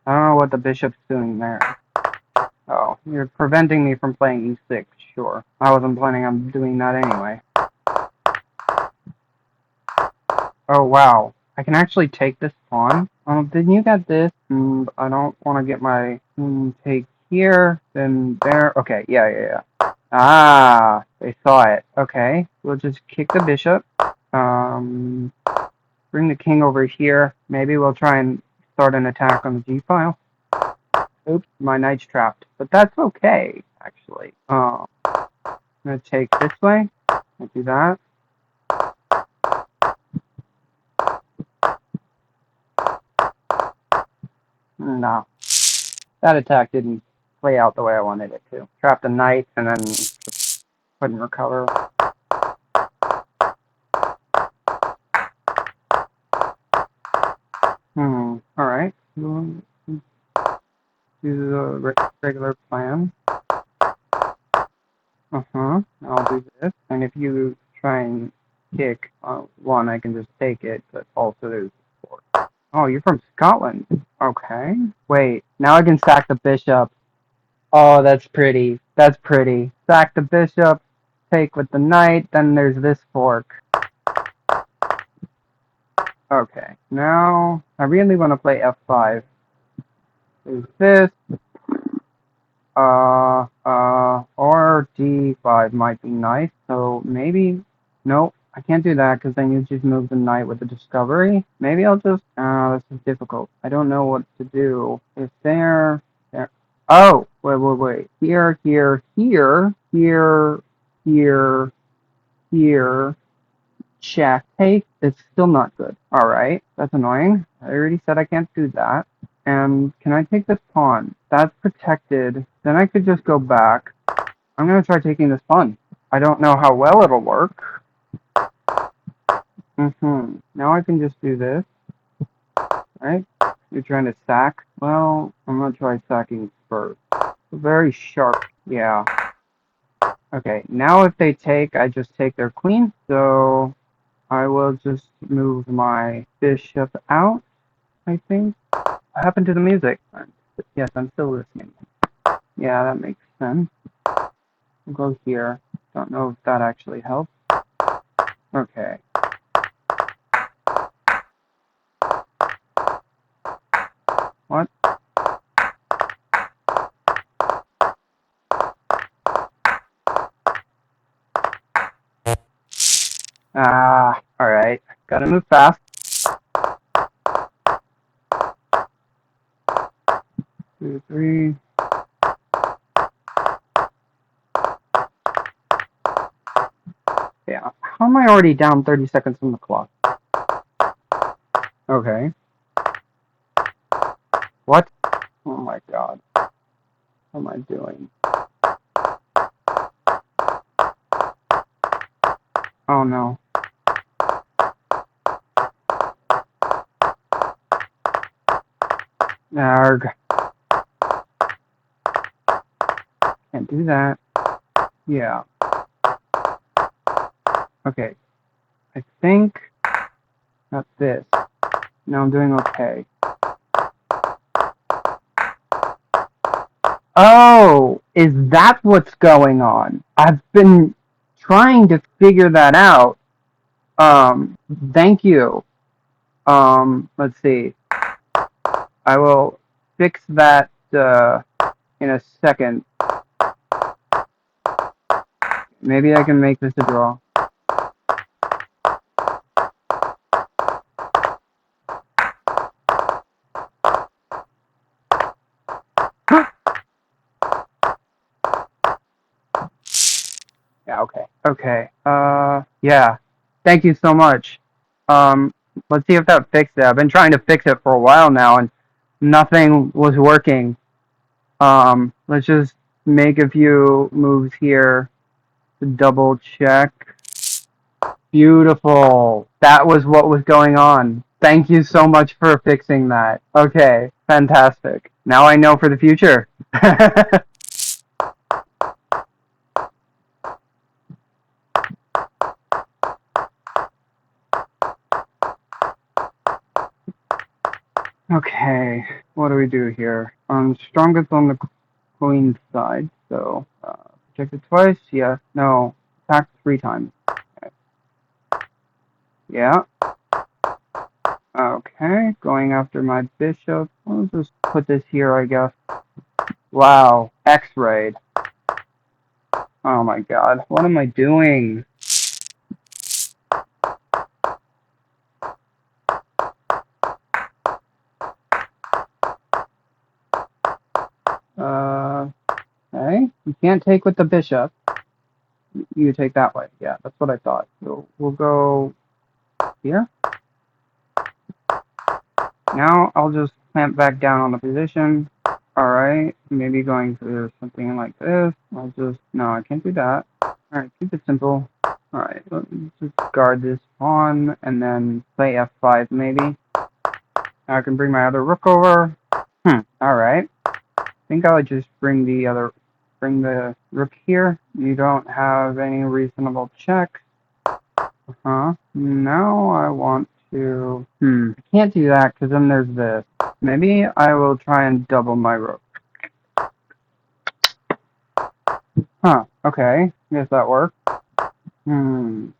I don't know what the bishop's doing there. Oh, you're preventing me from playing e6, sure. I wasn't planning on doing that anyway. Oh wow, I can actually take this pawn. Then you got this. I don't want to get my take here, then there. Okay, yeah. Ah, they saw it. Okay, we'll just kick the bishop. Um, bring the king over here. Maybe we'll try and start an attack on the g file. Oops, my knight's trapped, but that's okay, actually. I'm gonna take this way. I'll do that. No, that attack didn't play out the way I wanted it to. Trapped the knight and then couldn't recover. Alright. Do the regular plan. I'll do this. And if you try and kick one, I can just take it, but also there's four. Oh, you're from Scotland. Okay. Wait, now I can sack the bishop. Oh, that's pretty. That's pretty. Sack the bishop, take with the knight, then there's this fork. Okay, now I really want to play f5. There's this, or d5 might be nice, so maybe, nope, I can't do that because then you just move the knight with the discovery. Maybe I'll just, this is difficult. I don't know what to do. If there, oh, wait. Here, here, check. Hey, it's still not good. Alright, that's annoying. I already said I can't do that. And can I take this pawn? That's protected. Then I could just go back. I'm gonna try taking this pawn. I don't know how well it'll work. Now I can just do this. Right? You're trying to sack? Well, I'm gonna try sacking first. Very sharp. Yeah. Okay, now if they take, I just take their queen. So I will just move my bishop out, I think. What happened to the music? Yes, I'm still listening. Yeah, that makes sense. We'll go here. Don't know if that actually helps. Okay. What? Ah, alright. Gotta move fast. 2, 3. Yeah. How am I already down 30 seconds from the clock? Okay. What? Oh my god. What am I doing? Oh no. Arg. Can't do that. Yeah. Okay. I think that's this. No, I'm doing okay. Oh, is that what's going on? I've been trying to figure that out. Thank you. Let's see. I will fix that in a second. Maybe I can make this a draw. Yeah, okay. Okay. Yeah. Thank you so much. Um, let's see if that fixed it. I've been trying to fix it for a while now and nothing was working. Let's just make a few moves here to double check. Beautiful. That was what was going on. Thank you so much for fixing that. Okay, fantastic. Now I know for the future. Okay, what do we do here? Strongest on the queen side, so protect it twice. Yeah, no, attack 3 times. Okay. Yeah. Okay, going after my bishop. I'll just put this here, I guess. Wow, X-rayed. Oh my god, what am I doing? Okay, you can't take with the bishop. You take that way. Yeah, that's what I thought. So we'll go here. Now I'll just clamp back down on the position. Alright, maybe going for something like this. No, I can't do that. Alright, keep it simple. Alright, let's just guard this pawn and then play f5 maybe. Now I can bring my other rook over. Alright. I think I would just bring the rook here. You don't have any reasonable checks. Now I want to... I can't do that because then there's this. Maybe I will try and double my rook. Okay. I guess that worked. I don't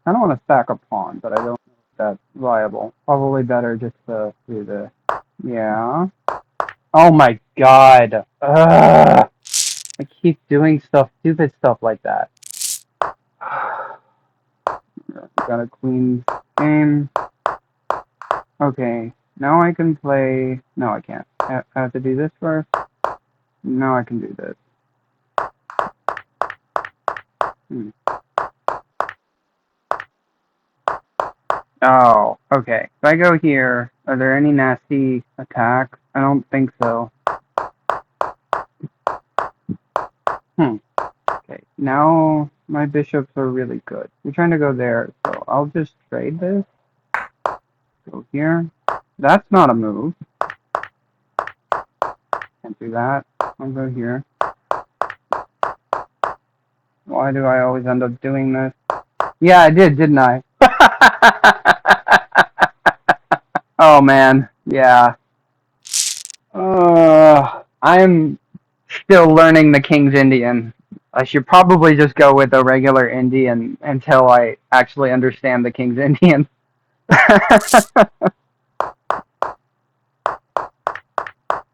want to stack a pawn, but I don't know if that's viable. Probably better just to do this. Yeah. Oh my god. Ugh. I keep doing stupid stuff like that. Got a queen's game. Okay, now I can play... No, I can't. I have to do this first. Now I can do this. Oh, okay. If I go here, are there any nasty attacks? I don't think so. Okay, now my bishops are really good. We're trying to go there, so I'll just trade this. Go here. That's not a move. Can't do that. I'll go here. Why do I always end up doing this? Yeah, I did, didn't I? Oh man, yeah. I'm still learning the King's Indian. I should probably just go with a regular Indian until I actually understand the King's Indian.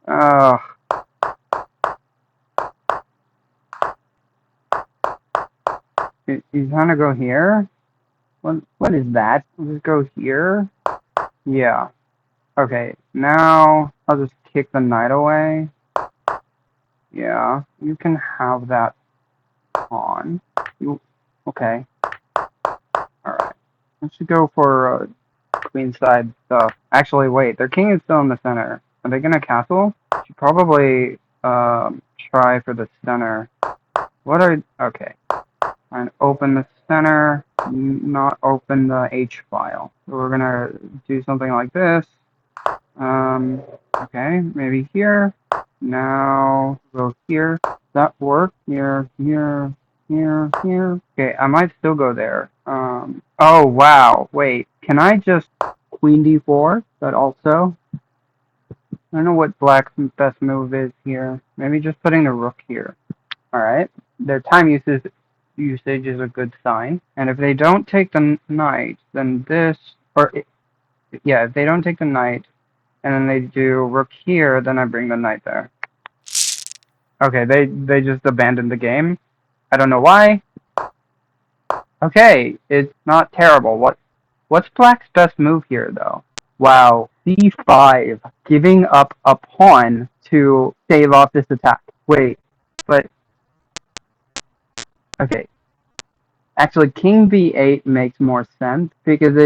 Oh. He's trying to go here? What is that? Let's go here. Yeah. Okay. Now I'll just kick the knight away. Yeah. You can have that pawn. You okay? All right. Let's go for queenside stuff. Actually, wait. Their king is still in the center. Are they gonna castle? Should probably try for the center. What are okay? And open the center, not open the H file. So we're gonna do something like this. Okay, maybe here. Now go here. Does that work? Here, here, here, here. Okay, I might still go there. Oh wow, wait. Can I just queen d4? That also? I don't know what black's best move is here. Maybe just putting the rook here. Alright. Their time usage is a good sign. And if they don't take the knight, then this, or yeah, if they don't take the knight, and then they do rook here, then I bring the knight there. Okay, they just abandoned the game. I don't know why. Okay, it's not terrible. What's black's best move here, though? Wow, c5, giving up a pawn to stave off this attack. Wait, but okay. Actually, king b8 makes more sense because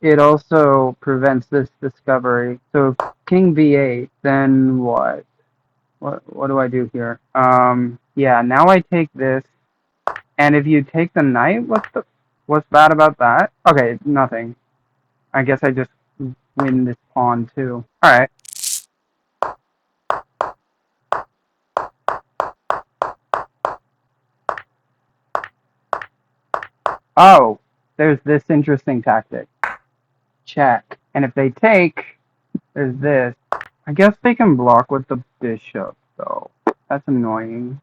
it also prevents this discovery. So king b8, then what? What do I do here? Yeah, now I take this, and if you take the knight, what's bad about that? Okay, nothing. I guess I just win this pawn too. All right. Oh, there's this interesting tactic. Check, and if they take, there's this. I guess they can block with the bishop, though. That's annoying.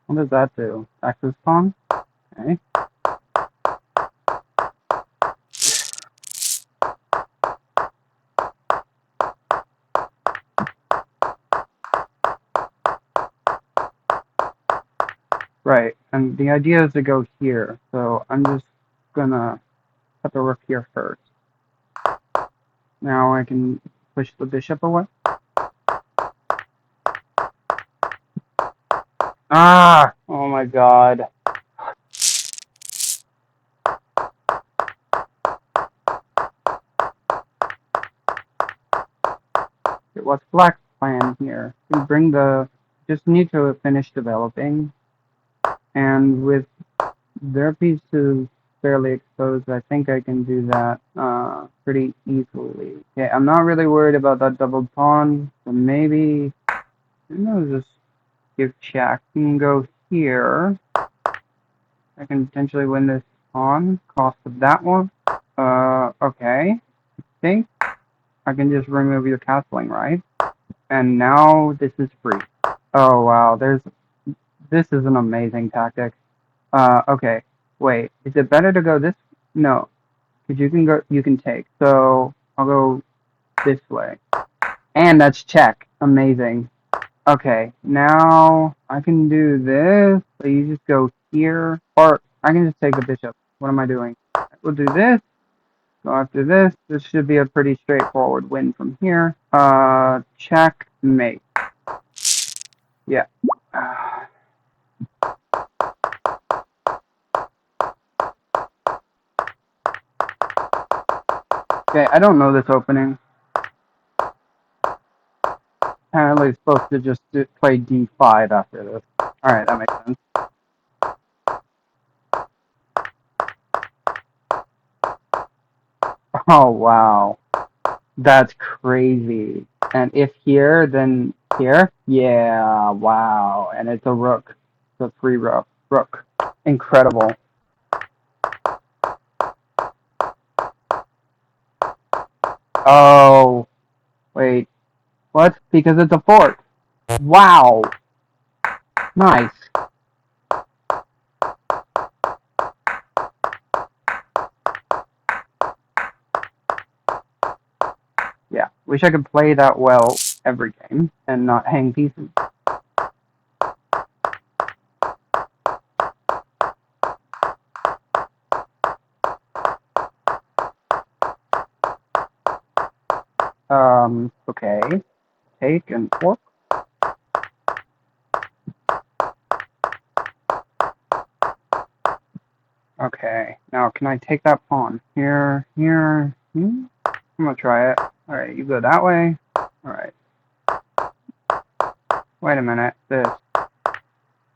What does that do? Access pawn? Okay. Right, and the idea is to go here, so I'm just gonna put the rook here first. Now I can push the bishop away. Ah! Oh my god. What's black's plan here? We bring the... just need to finish developing. And with their pieces fairly exposed, I think I can do that pretty easily. Okay, I'm not really worried about that doubled pawn, so maybe... I'll just give check. I can go here. I can potentially win this pawn. Cost of that one. Okay. I think I can just remove your castling, right? And now this is free. Oh wow, this is an amazing tactic. Okay. Wait, is it better to go this? No, because you can take. So I'll go this way. And that's check. Amazing. Okay, now I can do this. So you just go here, or I can just take the bishop. What am I doing? We'll do this. So after this, this should be a pretty straightforward win from here. Checkmate. Yeah. Okay, I don't know this opening. Apparently, it's supposed to just play d5 after this. Alright, that makes sense. Oh, wow. That's crazy. And if here, then here? Yeah, wow. And it's a rook. It's a free rook. Rook. Incredible. Oh, wait. What? Because it's a fort. Wow. Nice. Yeah. Wish I could play that well every game and not hang pieces. Okay. Take and fork. Okay. Now, can I take that pawn? Here, here. I'm gonna try it. Alright, you go that way. Alright. Wait a minute. This.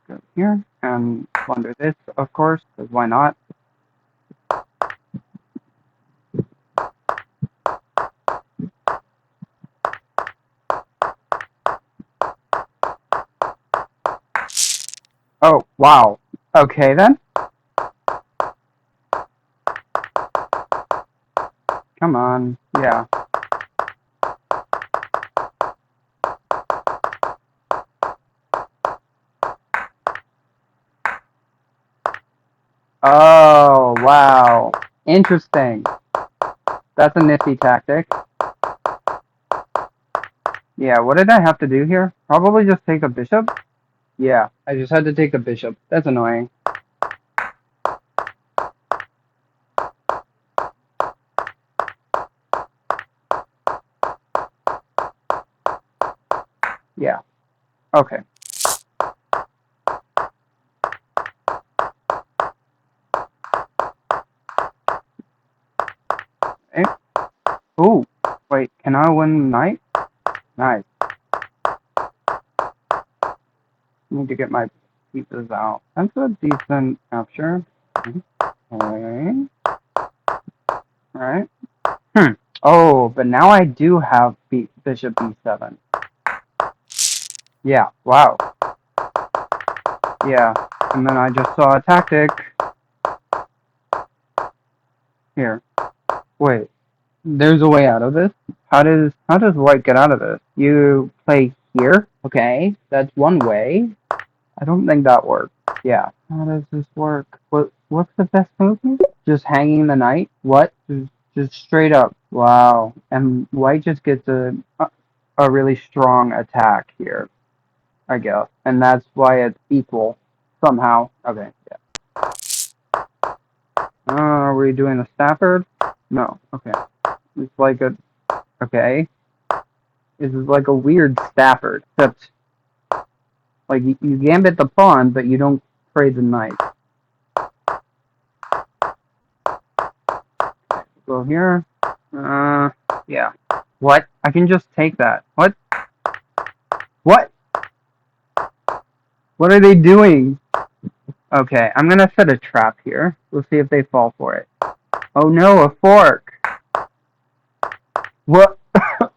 Go here. And plunder this, of course, because why not? Oh, wow. Okay, then. Come on. Yeah. Oh, wow. Interesting. That's a nifty tactic. Yeah, what did I have to do here? Probably just take the bishop? Yeah, I just had to take the bishop. That's annoying. Yeah. Okay. Eh? Ooh. Wait, can I win knight? Nice. Need to get my pieces out. That's a decent capture. Okay. Alright. Oh, but now I do have bishop b7. Yeah, wow. Yeah. And then I just saw a tactic. Here. Wait. There's a way out of this? How does white get out of this? You play here? Okay. That's one way. I don't think that works. Yeah. How does this work? What's the best move here? Just hanging the knight? What? Just straight up. Wow. And white just gets a really strong attack here, I guess. And that's why it's equal somehow. Okay. Yeah. Are we doing a Stafford? No. Okay. It's like a okay. This is like a weird Stafford, except like you gambit the pawn, but you don't trade the knight. Go here. Yeah. What? I can just take that. What? What? What are they doing? Okay, I'm gonna set a trap here. We'll see if they fall for it. Oh no, a fork! What?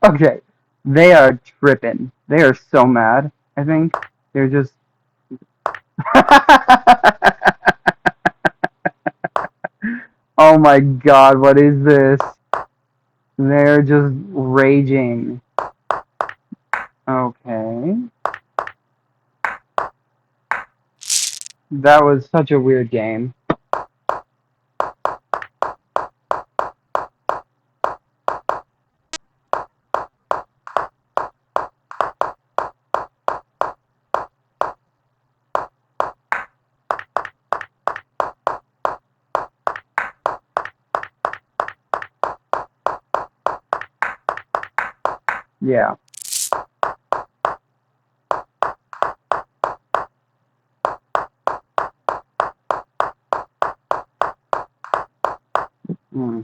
Okay. They are tripping. They are so mad, I think. They're just... Oh my god, what is this? They're just raging. Okay. That was such a weird game. Yeah. Hmm.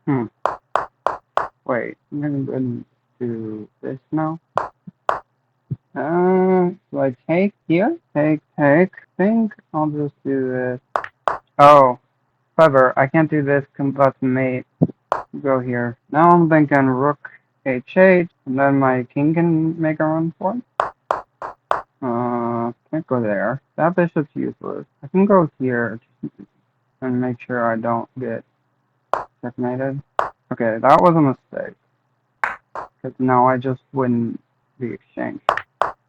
Hmm. Wait, I'm gonna go and do this now. Do I take here? Take. Think I'll just do this. Oh, clever. I can't do this because that's mate. Go here. Now I'm thinking rook h8, and then my king can make a run for it. Can't go there. That bishop's useless. I can go here and make sure I don't get checkmated. Okay, that was a mistake. Because now I just win the exchange.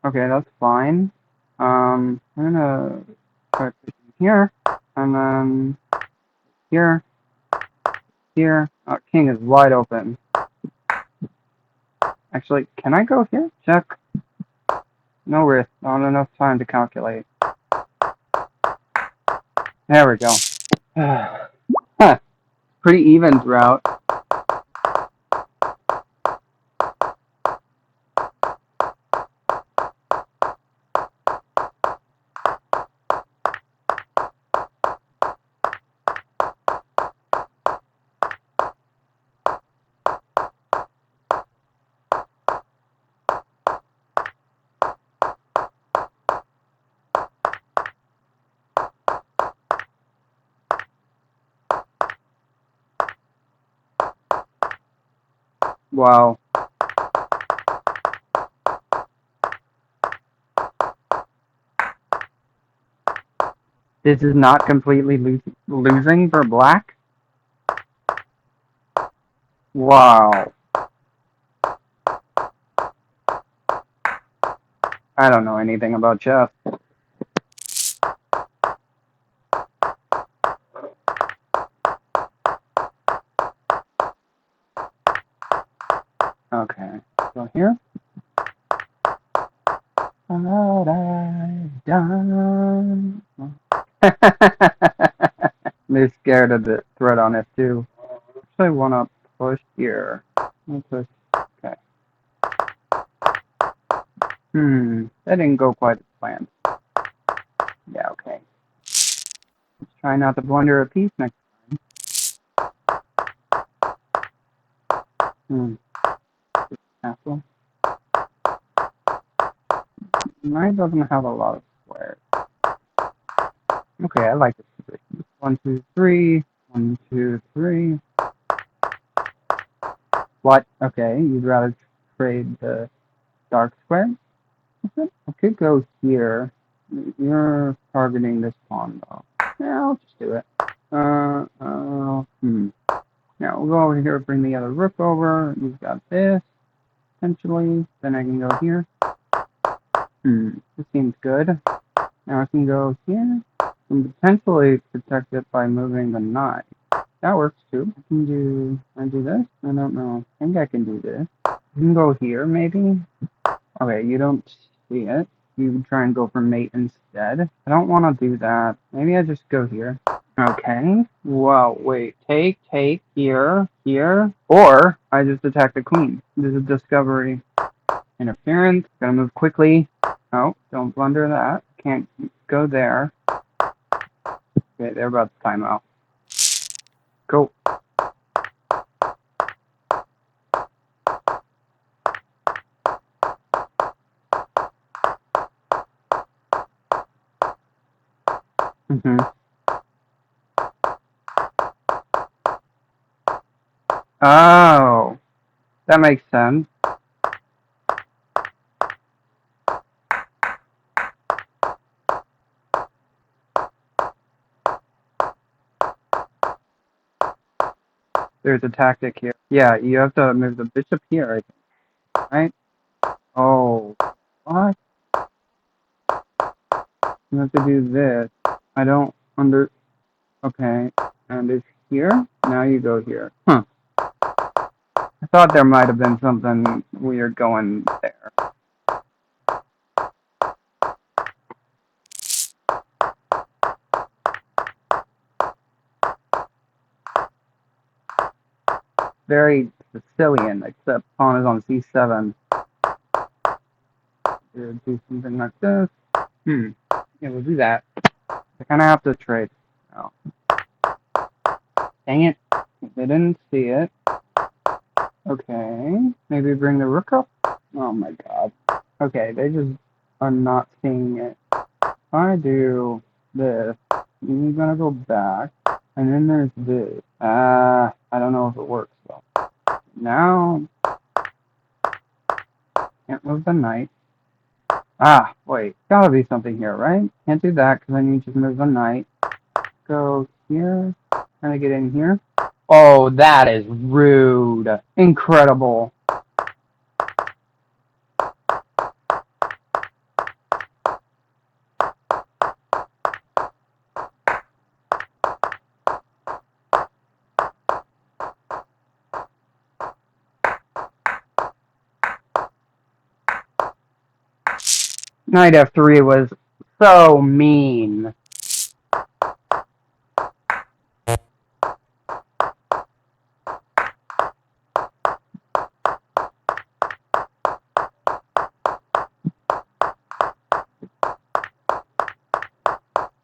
Okay, that's fine. I'm gonna put here, and then here, here. King is wide open. Actually, can I go here? Check. No risk. Not enough time to calculate. There we go. Huh, pretty even throughout. Wow. This is not completely losing for black? Wow. I don't know anything about chess. Okay, so here. What I've done. They're scared of the threat on F2. Actually, I want to push here. Push. Okay. That didn't go quite as planned. Yeah, okay. Let's try not to blunder a piece next time. Castle. Mine doesn't have a lot of squares. Okay, I like this position. 1, 2, 3. 1, 2, 3. What? Okay, you'd rather trade the dark square? I could go here. You're targeting this pawn, though. Yeah, I'll just do it. Now we'll go over here, bring the other rook over. You've got this, potentially. Then I can go here. This seems good. Now I can go here. And potentially protect it by moving the knight. That works too. Can I do this? I don't know. I think I can do this. You can go here, maybe? Okay, you don't see it. You try and go for mate instead. I don't want to do that. Maybe I just go here. Okay. Well, wait. Take, here. Or I just attack the queen. This is discovery. Interference. Gotta move quickly. Oh, don't blunder that. Can't go there. Okay, they're about to time out. Go. Oh, that makes sense. There's a tactic here. Yeah, you have to move the bishop here, I think, right? Oh, what? You have to do this. I don't under... Okay, and it's here? Now you go here. Huh. I thought there might have been something weird going there. Very Sicilian, except pawn is on c7. Do something like this. Yeah, we'll do that. I kind of have to trade. Oh. Dang it. They didn't see it. Okay. Maybe bring the rook up? Oh my god. Okay, they just are not seeing it. If I do this, you're gonna go back, and then there's this. I don't know if it works though. Now, can't move the knight. Wait, gotta be something here, right? Can't do that because then you just move the knight. Go here, trying to get in here. Oh, that is rude. Incredible. Knight f3 was so mean.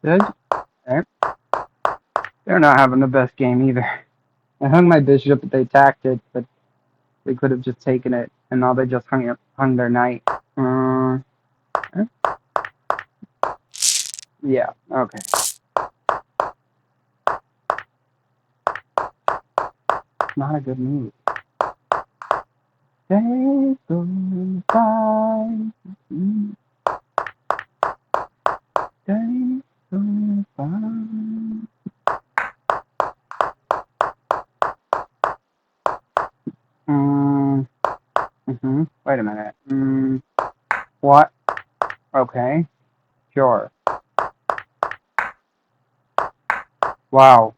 Did I? They're not having the best game either. I hung my bishop, but they attacked it, but they could have just taken it, and now they just hung their knight. Yeah, okay. Not a good move. Days go by. Days go by. Wait a minute. What? Okay. Sure. Wow.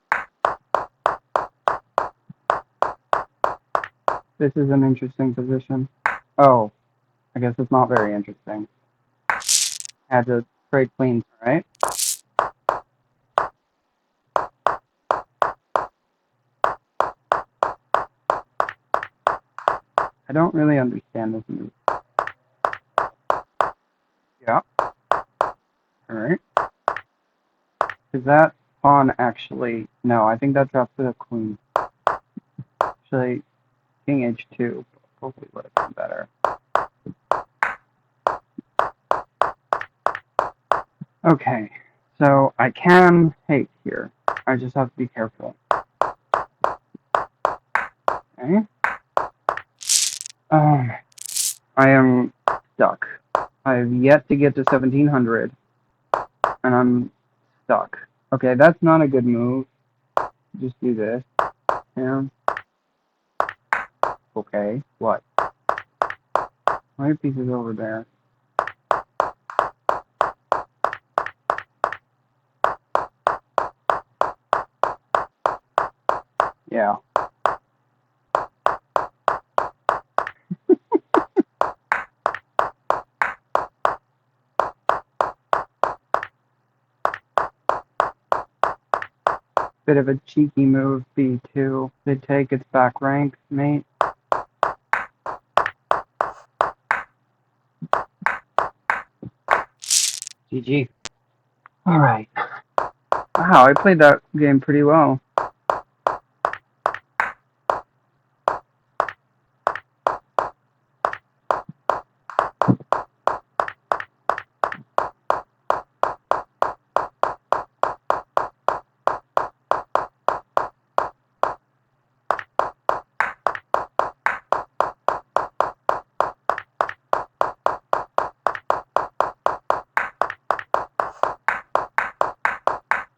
This is an interesting position. Oh, I guess it's not very interesting. Had to trade queens, right? I don't really understand this move. Yeah. Alright. Is that pawn actually... No, I think that drops to the queen. Actually, king h2 probably would have been better. Okay, so I can take here. I just have to be careful. Okay. I am stuck. I have yet to get to 1700, and I'm stuck. Okay, that's not a good move. Just do this. Yeah. Okay, what? My piece is over there. Yeah. Bit of a cheeky move, b2. They take its back rank, mate. GG. Alright. Wow, I played that game pretty well.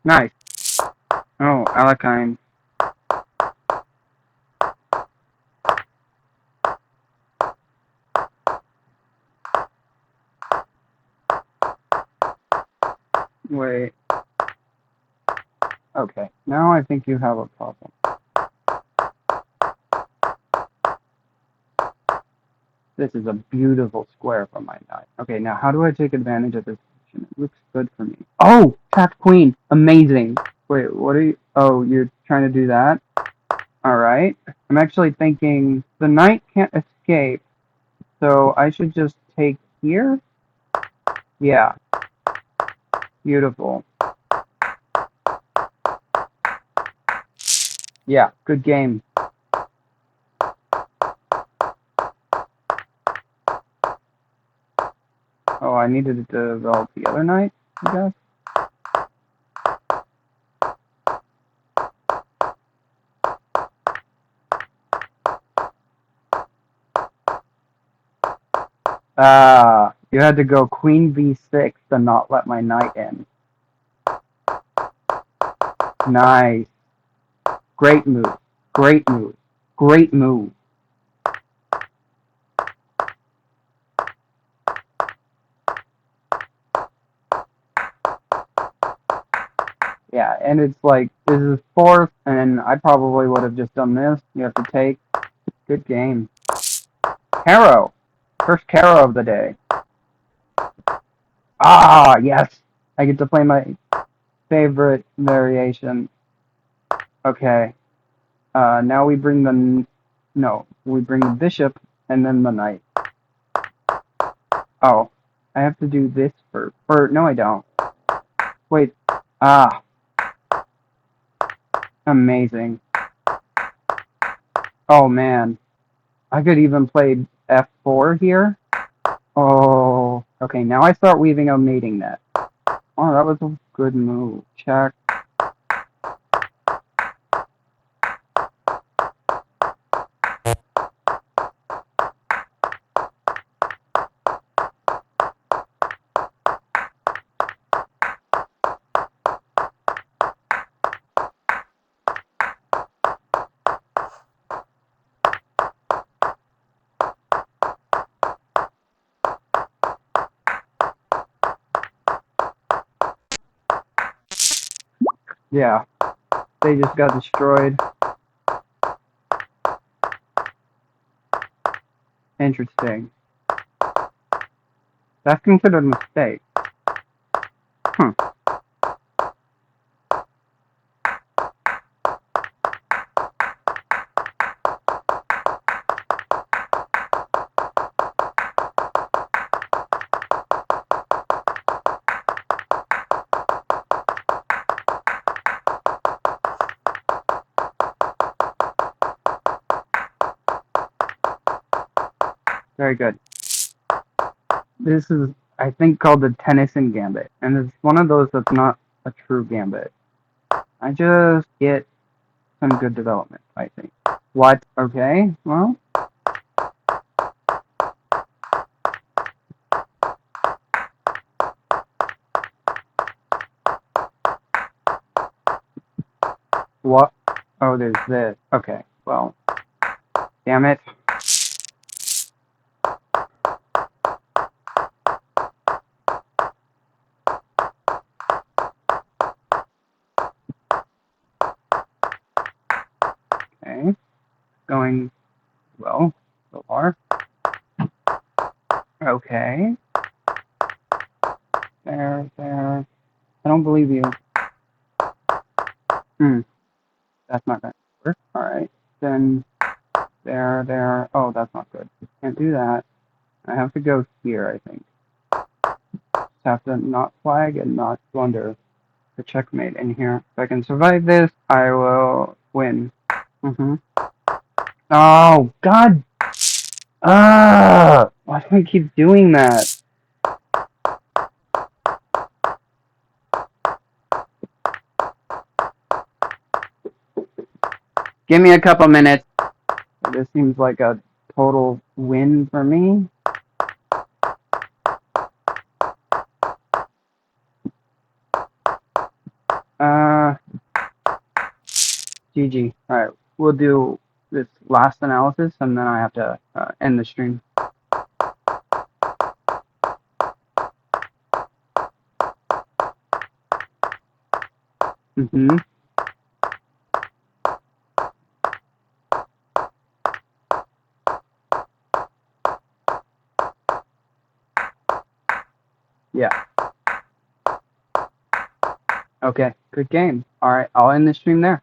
Nice. Oh, Alakine. Wait. Okay, now I think you have a problem. This is a beautiful square for my knight. Okay, now how do I take advantage of this position? It looks good for me. Oh! Trapped queen! Amazing! Wait, what are you... Oh, you're trying to do that? Alright. I'm actually thinking the knight can't escape, so I should just take here? Yeah. Beautiful. Yeah, good game. Oh, I needed to develop the other knight, I guess? You had to go queen b6 to not let my knight in. Nice. Great move. Great move. Great move. Yeah, and it's like, this is fourth, and I probably would have just done this. You have to take. Good game. Caro. First Caro of the day. Ah, yes. I get to play my favorite variation. Okay. Now we bring the... No, we bring the bishop, and then the knight. Oh, I have to do this first. Or, no I don't. Wait, Ah, amazing. Oh man, I could even play F4 here. Oh, okay, now I start weaving a mating net. Oh, that was a good move. Check. Yeah, they just got destroyed. Interesting. That's considered a mistake. Hmm. Very good. This is, I think, called the Tennyson Gambit, and it's one of those that's not a true gambit. I just get some good development, I think. What? Okay, well. What? Oh, there's this. Okay, well. Damn it. Okay, going well so far. Okay. There. I don't believe you. That's not gonna work. Alright. Then there. Oh, that's not good. Can't do that. I have to go here, I think. Just have to not flag and not blunder the checkmate in here. If I can survive this, I will win. Oh, God. Why do I keep doing that? Give me a couple minutes. This seems like a total win for me. GG. Alright, we'll do this last analysis and then I have to end the stream. Yeah. Okay, good game. Alright, I'll end the stream there.